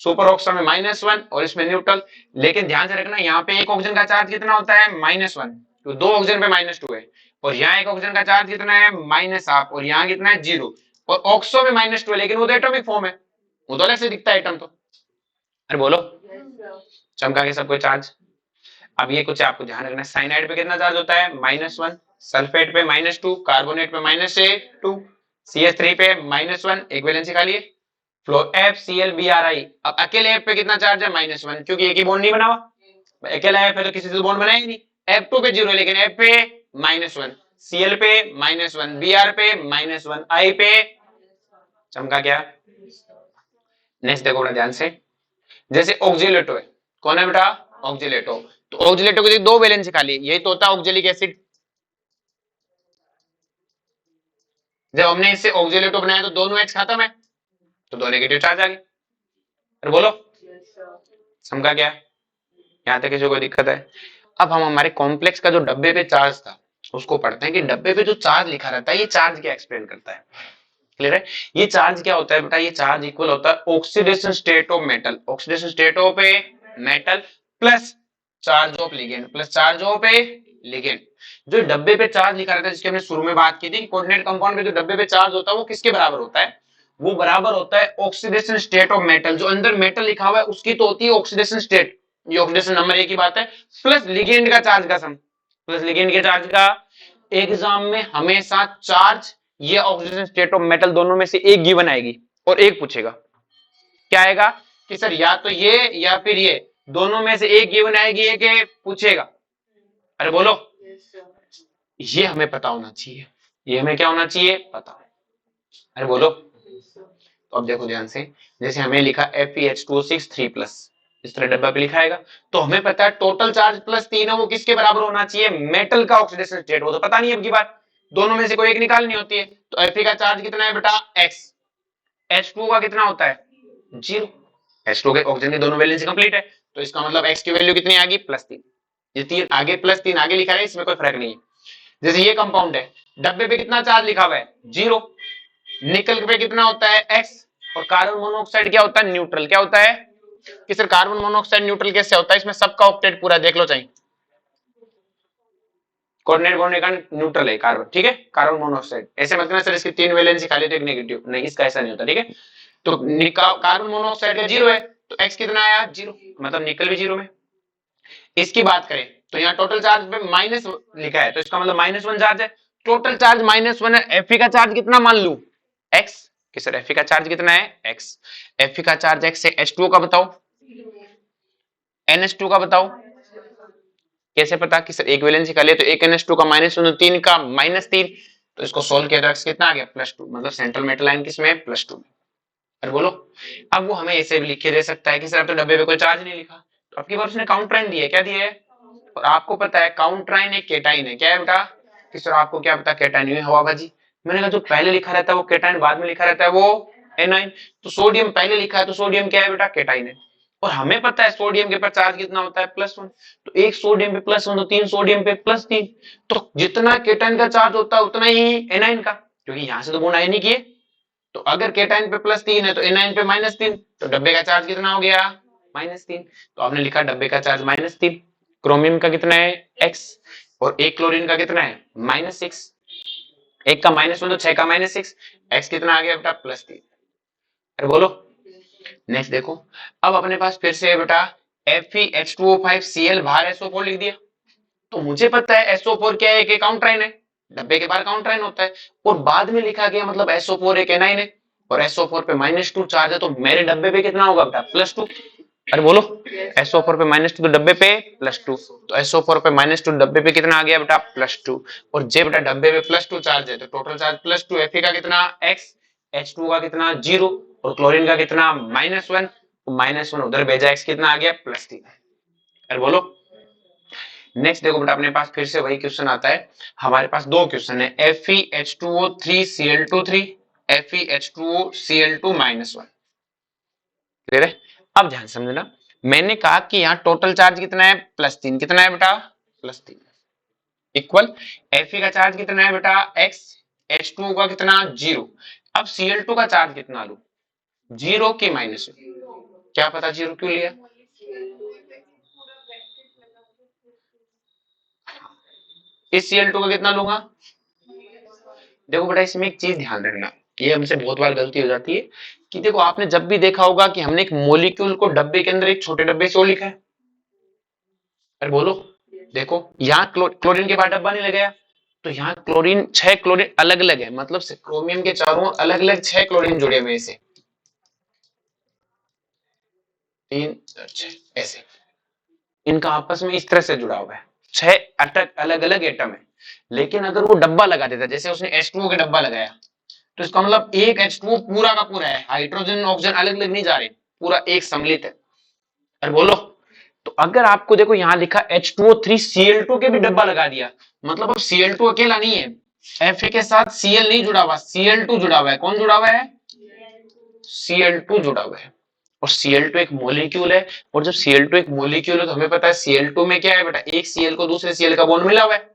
सुपर ऑक्सो में -1 और इसमें न्यूट्रल। लेकिन ध्यान से रखना यहाँ पे एक ऑक्सीजन का चार्ज कितना होता है? -1, तो 2 ऑक्सीजन पे -2 है। और यहाँ एक ऑक्सीजन का चार्ज कितना है? -1 और यहाँ कितना है? 0। और ऑक्सो में -2 है लेकिन वो तो एटॉमिक फॉर्म है, वो तो अलग से दिखता है एटम तो। अरे बोलो, चमका के सब कोई चार्ज। अब ये कुछ आपको ध्यान रखना है, साइनाइड पे कितना चार्ज होता है? -1, सल्फेट पे -2, कार्बोनेट पे -2, CH3 पे -1, एक वैलेंसी खाली है। फ्लो FCl अब अकेले F पे कितना चार्ज है? -1, क्योंकि एक ही बॉन्ड नहीं बना हुआ। अकेला F है तो किसी से बॉन्ड बनाया ही नहीं। F2 पे 0 लेकिन F पे -1, Cl पे -1, Br पे -1, I पे चमका क्या? नेक्स्ट देखो ध्यान से, जैसे ऑक्जेलेटो है। कौन है बेटा? ऑक्जेलेटो। तो ऑक्जेलेटो की 2 वैलेंसी खाली, यही तो होता है ऑक्जेलिक एसिड। जब हमने इससे ऑक्जेलेटो बनाया तो दोनों H खत्म है तो 2 नेगेटिव चार्ज आ गए। अरे बोलो, समझा क्या? यहाँ तक किसी को दिक्कत है? अब हम हमारे कॉम्प्लेक्स का जो डब्बे पे चार्ज था उसको पढ़ते हैं कि डब्बे पे जो चार्ज लिखा रहता है ये चार्ज क्या एक्सप्लेन करता है। क्लियर है? ये चार्ज क्या होता है बेटा? ये चार्ज इक्वल होता है oxidation state of metal, oxidation state of a metal plus charge of ligand, plus charge of A ligand. जो डब्बे पे चार्ज लिखा रहता है जिसकी हमने शुरू में बात की थी, कोऑर्डिनेट कंपाउंड पे जो डब्बे पे चार्ज होता है वो किसके बराबर होता है? वो बराबर होता है ऑक्सीडेशन स्टेट ऑफ मेटल, जो अंदर मेटल लिखा हुआ है उसकी तो होती है ऑक्सीडेशन स्टेट, ये ऑक्सीडेशन नंबर 1 की बात है, प्लस लिगेंड का चार्ज का सम, प्लस लिगेंड के चार्ज का। एग्जाम में हमेशा चार्ज ये ऑक्सीडेशन स्टेट ऑफ मेटल दोनों में से एक गिवन आएगी और एक पूछेगा। क्या आएगा कि सर या तो ये या फिर ये, दोनों में से एक गिवन आएगी, एक पूछेगा। अरे बोलो, ये हमें पता होना चाहिए, ये हमें क्या होना चाहिए? पता। अरे बोलो, तो अब देखो ध्यान से, जैसे हमें लिखा FeH2O6 3+, इस तरह डब्बा पे लिखा आएगा तो हमें पता है टोटल चार्ज प्लस 3 है वो किसके बराबर होना चाहिए? मेटल का ऑक्सीडेशन स्टेट। वो तो पता नहीं है अब की बात, दोनों में से कोई एक निकालनी होती है। तो Fe का चार्ज कितना है बेटा? X। H2O का कितना होता है 0। H2O के ऑक्सीजन की दोनों वैलेंसी कंप्लीट है, तो इसका मतलब X की वैल्यू कितनी आ गई +3। ये 3 आगे +3 आगे लिखा है, इसमें कोई फर्क नहीं है। जैसे ये कंपाउंड है, डब्बे पे कितना चार्ज लिखा हुआ है 0, निकल पे कितना होता है X, और कार्बन मोनोऑक्साइड क्या होता है न्यूट्रल। क्या होता है कि सर कार्बन मोनोऑक्साइड न्यूट्रल कैसे होता है, इसमें सबका ऑक्टेट पूरा देख लो चाहिए, कोऑर्डिनेट बॉन्ड का न्यूट्रल है कार्बन, ठीक है कार्बन मोनोऑक्साइड। ऐसे मत करना सर इसकी 3 वैलेंसी खाली तो एक नेगेटिव, नहीं इसका ऐसा नहीं होता, ठीक है। तो कार्बन मोनोऑक्साइड का 0 है, तो X कितना आया 0, मतलब निकल भी 0 में। इसकी बात करें तो यहाँ टोटल चार्ज पे माइनस लिखा है, तो इसका मतलब -1 चार्ज है। टोटल चार्ज -1 है, Fe का चार्ज कितना मान लू X, कि सर Fe का चार्ज कितना है X, Fe का चार्ज X है। H2O का बताओ, NH2 का बताओ, कैसे पता कि सर एक वैलेंसी खाली है, तो एक NH2 का -1 तो 3 का -3, तो इसको सोल्व किया तो X कितना आ गया +2, मतलब सेंट्रल मेटल आयन किसमें है +2। अरे बोलो, अब वो हमें ऐसे भी लिख के दे सकता है कि सर अब तो डब्बे पे कोई चार्ज नहीं लिखा, तो आपकी बार उसने काउंटराइन दी है, क्या दिया है, और आपको पता है काउंटराइन एक केटाइन है। क्या है बेटा कि सर आपको क्या पता केटाइन है हवाबाजी। मैंने कहा जो पहले लिखा रहता है वो केटाइन, बाद में लिखा रहता है वो एनाइन। तो सोडियम पहले लिखा है तो सोडियम क्या है बेटा केटाइन है, और हमें पता है सोडियम के ऊपर चार्ज कितना होता है +1, तो एक सोडियम पे +1 तो 3 सोडियम पे +3, तो जितना केटाइन का चार्ज होता है उतना ही एनाइन का, क्योंकि यहां से तो गुण आयन ही किए। तो अगर केटाइन पे +3 है तो एनाइन पे -3, तो डब्बे का चार्ज कितना हो गया -3, तो आपने लिखा डब्बे का चार्ज -3। क्रोमियम का कितना है X, और एक क्लोरीन का कितना है -6, एक का -1 तो 6 का -6, X कितना आ गया बेटा +3। अरे बोलो, नेक्स्ट देखो, अब अपने पास फिर से है बेटा FeH2O5Cl बाहर SO4 लिख दिया, तो मुझे पता है SO4 क्या है कि काउंटराइन है, डब्बे के बाहर काउंटराइन होता है, और बाद में लिखा गया मतलब SO4 एक एनाइन है, और SO4 पे -2 चार्ज है, तो मेरे डब्बे पे कितना होगा बेटा +2। अरे बोलो, SO4 पे -2 तो डब्बे पे +2, तो SO4 पे -2 डब्बे पे कितना आ गया बेटा +2, और जे बेटा डब्बे पे +2 चार्ज है तो टोटल चार्ज +2, Fe का कितना X, H2 का कितना 0, और क्लोरीन का कितना -1, तो -1 उधर भेजा, X कितना आ गया +3। अरे बोलो, नेक्स्ट देखो बेटा अपने पास फिर से वही क्वेश्चन आता है। हमारे पास दो क्वेश्चन है FeH2O3Cl2 3, FeH2OCl2 -1, क्लियर है। अब ध्यान समझना, मैंने कहा कि यहाँ टोटल चार्ज कितना है +3, कितना है बेटा +3, इक्वल Fe का चार्ज कितना है बेटा X, H2O का कितना 0। अब Cl2 का चार्ज कितना लू 0 के -1, क्या पता 0 क्यों लिया, इस Cl2 का कितना लूंगा। देखो बेटा इसमें एक चीज ध्यान रखना, ये हमसे बहुत बार गलती हो जाती है कि देखो आपने जब भी देखा होगा कि हमने एक मॉलिक्यूल को डब्बे के अंदर एक छोटे डब्बे से लिखा है। अरे बोलो, देखो यहाँ क्लोरीन के बाद डब्बा नहीं लगाया, तो यहाँ क्लोरीन 6 क्लोरीन अलग अलग है, मतलब से क्रोमियम के चारों अलग अलग 6 क्लोरीन जुड़े हुए से 3 6 ऐसे, इनका आपस में इस तरह से जुड़ा हुआ है, 6 अटक अलग अलग एटम है। लेकिन अगर वो डब्बा लगा देता, जैसे उसने H2O के डब्बा लगाया, तो इसका मतलब एक H2O पूरा का पूरा है, हाइड्रोजन ऑक्सीजन अलग अलग नहीं जा रहे, पूरा एक सम्मिलित है। अरे बोलो, तो अगर आपको देखो यहाँ लिखा H2O3Cl2 के भी डब्बा लगा दिया, मतलब अब Cl2 अकेला नहीं है, Fe के साथ Cl नहीं जुड़ा हुआ, Cl2 जुड़ा हुआ है। कौन जुड़ा हुआ है Cl2 जुड़ा हुआ है, और Cl2 एक मॉलिक्यूल है, और जब Cl2 एक मॉलिक्यूल है तो हमें पता है Cl2 में क्या है बेटा, एक Cl को दूसरे Cl का बॉन्ड मिला हुआ है,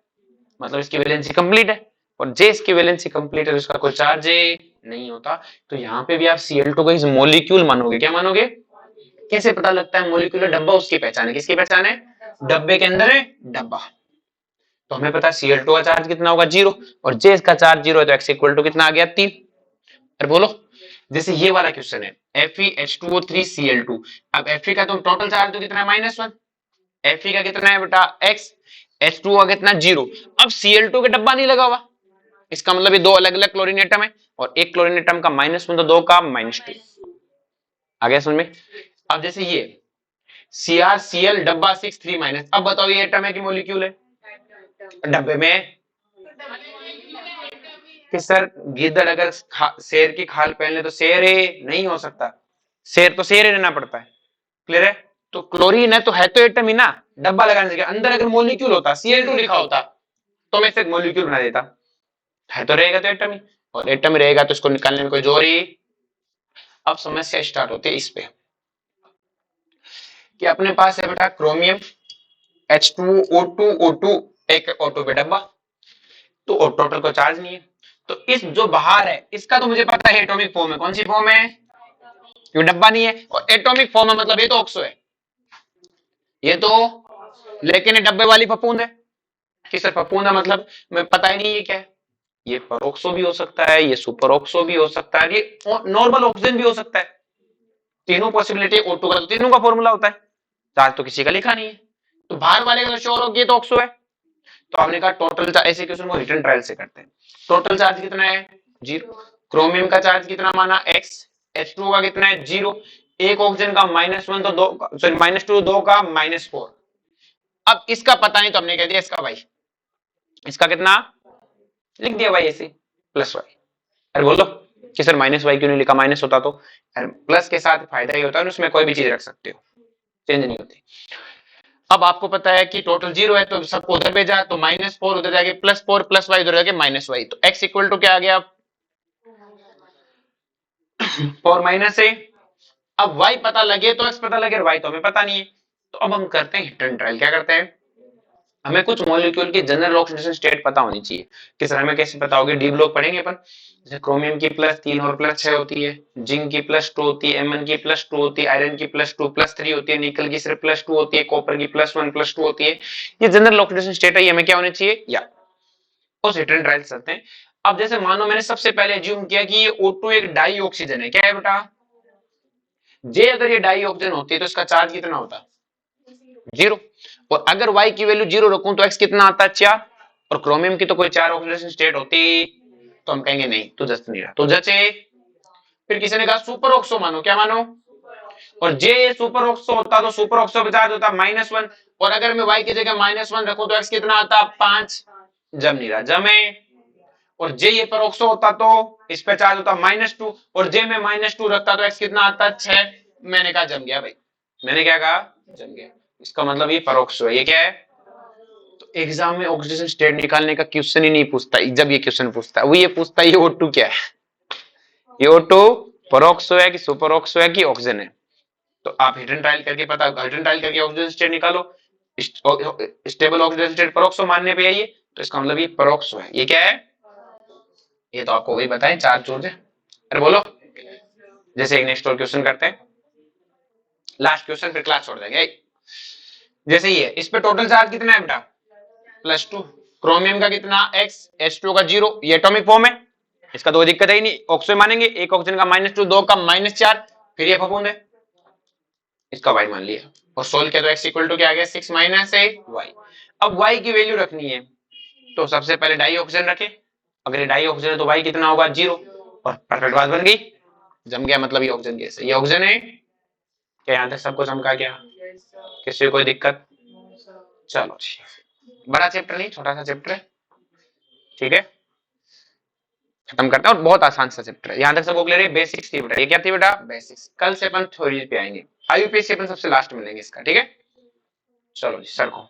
मतलब इसकी वैलेंसी कंप्लीट है, और जे इसकी वैलेंसी कंप्लीट है तो इसका कोई चार्ज नहीं होता। तो यहाँ पे भी आप Cl2 को इस मॉलिक्यूल मानोगे, क्या मानोगे, कैसे पता लगता है मॉलिक्यूलर डब्बा उसकी पहचान है, किसकी पहचान है, डब्बे के अंदर है डब्बा, तो हमें पता है Cl2 का चार्ज कितना होगा 0, और जे इसका चार्ज 0 है तो x इक्वल टू कितना आ गया 3। अरे बोलो, जैसे ये वाला क्वेश्चन है FeH2O3Cl2, अब Fe का तो टोटल चार्ज तो कितना है -1, Fe का कितना है बेटा x, H2O का कितना 0, अब Cl2 के डब्बा नहीं लगा हुआ, इसका मतलब ये दो अलग अलग क्लोरीन एटम है, और एक क्लोरीन एटम का -1 तो दो का -2, आ गया समझ में। अब जैसे ये CrCl डब्बा 6 3 अब बताओ ये एटम है कि मॉलिक्यूल है, डब्बे में कि सर गिद्दड़ अगर शेर की खाल पहन ले तो शेर नहीं हो सकता, शेर तो शेर ही रहना पड़ता है, क्लियर है। तो क्लोरीन है तो एटम ही ना, डब्बा लगाने के अंदर अगर मॉलिक्यूल होता Cl2 लिखा होता तो मैं इसे मॉलिक्यूल बना देता, है तो रहेगा तो एटम ही, और एटम रहेगा तो इसको निकालने में कोई जोर ही अब समस्या स्टार्ट होती है इस पे कि अपने पास है बेटा क्रोमियम H2O2 एक O2 पे डब्बा, तो टोटल को चार्ज नहीं है। तो इस जो बाहर है इसका तो मुझे पता है एटॉमिक फॉर्म है, कौन सी फॉर्म है, क्यों डब्बा नहीं है, और एटॉमिक फॉर्म है मतलब ये तो ऑक्सो है, ये तो, लेकिन ये डब्बे वाली फफूंद है कि सर फफूंद है मतलब मैं पता ही नहीं ये क्या है, ये परोक्सो भी हो सकता है, ये सुपर ऑक्सो भी हो सकता है, ये नॉर्मल ऑक्सीजन भी हो सकता है, तीनों पॉसिबिलिटी O2 का तो तीनों का फॉर्मूला होता है, चार्ज तो किसी का लिखा नहीं है, तो बाहर वाले का तो श्योर हो गया तो ऑक्सो है। तो आपने कहा टोटल चार्ज, ऐसे क्वेश्चन को रिटर्न ट्रायल से करते हैं, टोटल चार्ज कितना है 0, क्रोमियम का चार्ज कितना माना x, H2O का कितना है 0, एक ऑक्सीजन का -1 तो दो, सॉरी -2 दो का -4, अब इसका पता नहीं तो हमने कह दिया इसका भाई, इसका कितना लिख दिया भाई ऐसे +y। अरे बोलो कि सर -y क्यों नहीं लिखा, माइनस होता तो, अरे प्लस के साथ फायदा ही होता है, उसमें कोई भी चीज रख सकते हो, चेंज नहीं होती। अब आपको पता है कि टोटल 0 है तो सबको उधर भेजा, तो -4 उधर जाके +4 +y उधर जाके -y, तो x इक्वल टू क्या आ गया 4 -a। अब y पता लगे तो x पता लगे, y तो हमें पता नहीं है, तो अब हम करते हैं हिट एंड ट्रायल। क्या करते हैं, हमें कुछ मॉलिक्यूल की जनरल ऑक्सीडेशन स्टेट पता होनी चाहिए कि सर हमें कैसे पता होगी, डी ब्लॉक पढ़ेंगे अपन, जैसे क्रोमियम की +3 और +6 होती है, जिंक की +2 होती है, Mn की +2 होती है, आयरन की +2 +3 होती है, निकल की सिर्फ +2 होती है, कॉपर की +1 +2 होती है, ये जनरल ऑक्सीडेशन स्टेट है, ये हमें क्या होने चाहिए, या उस हिट एंड ट्रायल करते हैं। अब जैसे मानो मैंने सबसे पहले एज्यूम किया कि ये O2 एक डाई ऑक्सीजन है, क्या है बेटा, जे अगर ये डाई ऑक्सीजन होती है तो इसका चार्ज कितना होता, 0, और अगर y की वैल्यू 0 रखूं तो x कितना आता है 4, और क्रोमियम की तो कोई 4 ऑक्सीडेशन स्टेट होती, तो हम कहेंगे नहीं तो जस्ट नहीं रहा, तो जचे। फिर किसी ने कहा सुपर ऑक्सो मानो, क्या मानो, और जे सुपर ऑक्सो होता तो सुपर ऑक्सो पे चार्ज होता -1, और अगर मैं y की जगह -1 रखूं तो x कितना आता 5, जम नहीं रहा, जमे। और जे ये पर ऑक्सो होता तो इस पे चार्ज होता -2, और जे में -2 रखता तो x कितना आता 6, मैंने कहा जम गया भाई, मैंने क्या कहा जम गया, इसका मतलब ये परोक्सो है, ये क्या है, तो एग्जाम में ऑक्सीडेशन स्टेट निकालने का क्वेश्चन ही नहीं पूछता, जब ये क्वेश्चन पूछता है वो ये पूछता है ये O2 क्या है, ये O2 परोक्सो है कि सुपर ऑक्सो है कि ऑक्सीजन है, तो आप हिट एंड ट्रायल करके पता, हिट एंड ट्रायल करके ऑक्सीजन स्टेट निकालो, स्टेबल ऑक्सीजन स्टेट परोक्सो मानने पे है ये, तो इसका मतलब ये परोक्सो है, ये क्या है, ये तो आपको वही बताएं चार्ज जोड़ दे। अरे बोलो, जैसे एक नेक्स्ट और क्वेश्चन करते हैं, लास्ट क्वेश्चन फिर क्लास छोड़ देंगे। जैसे ये इस पे टोटल चार्ज कितना है बेटा +2, क्रोमियम का कितना x, H2O का 0, ये एटॉमिक फॉर्म है, इसका तो दिक्कत है ही नहीं, ऑक्सो मानेंगे, एक ऑक्सीजन का -2 दो का -4, फिर ये फफूंद है, इसका y मान लिया, और सोल्व किया तो x इक्वल टू क्या आ गया 6 - a y। अब y की वैल्यू रखनी है तो सबसे पहले डाई ऑक्सीजन रखे, अगर ये डाई ऑक्सीजन है तो y कितना होगा 0, और परफेक्ट बात बन गई, जम गया, मतलब ये ऑक्सीजन गैस है, ये ऑक्सीजन है, क्या यहां तक सबको समझा गया, किसी को कोई दिक्कत, चलो बड़ा चैप्टर नहीं छोटा सा चैप्टर है, ठीक है खत्म करते हैं, और बहुत आसान सा चैप्टर है, यहां तक सबको क्लियर है, बेसिक्स थी बेटा, ये क्या थी बेटा बेसिक्स, कल से अपन थ्योरी पे आएंगे, आईयूपीएससी अपन सबसे लास्ट में लेंगे इसका, ठीक है चलो जी सर को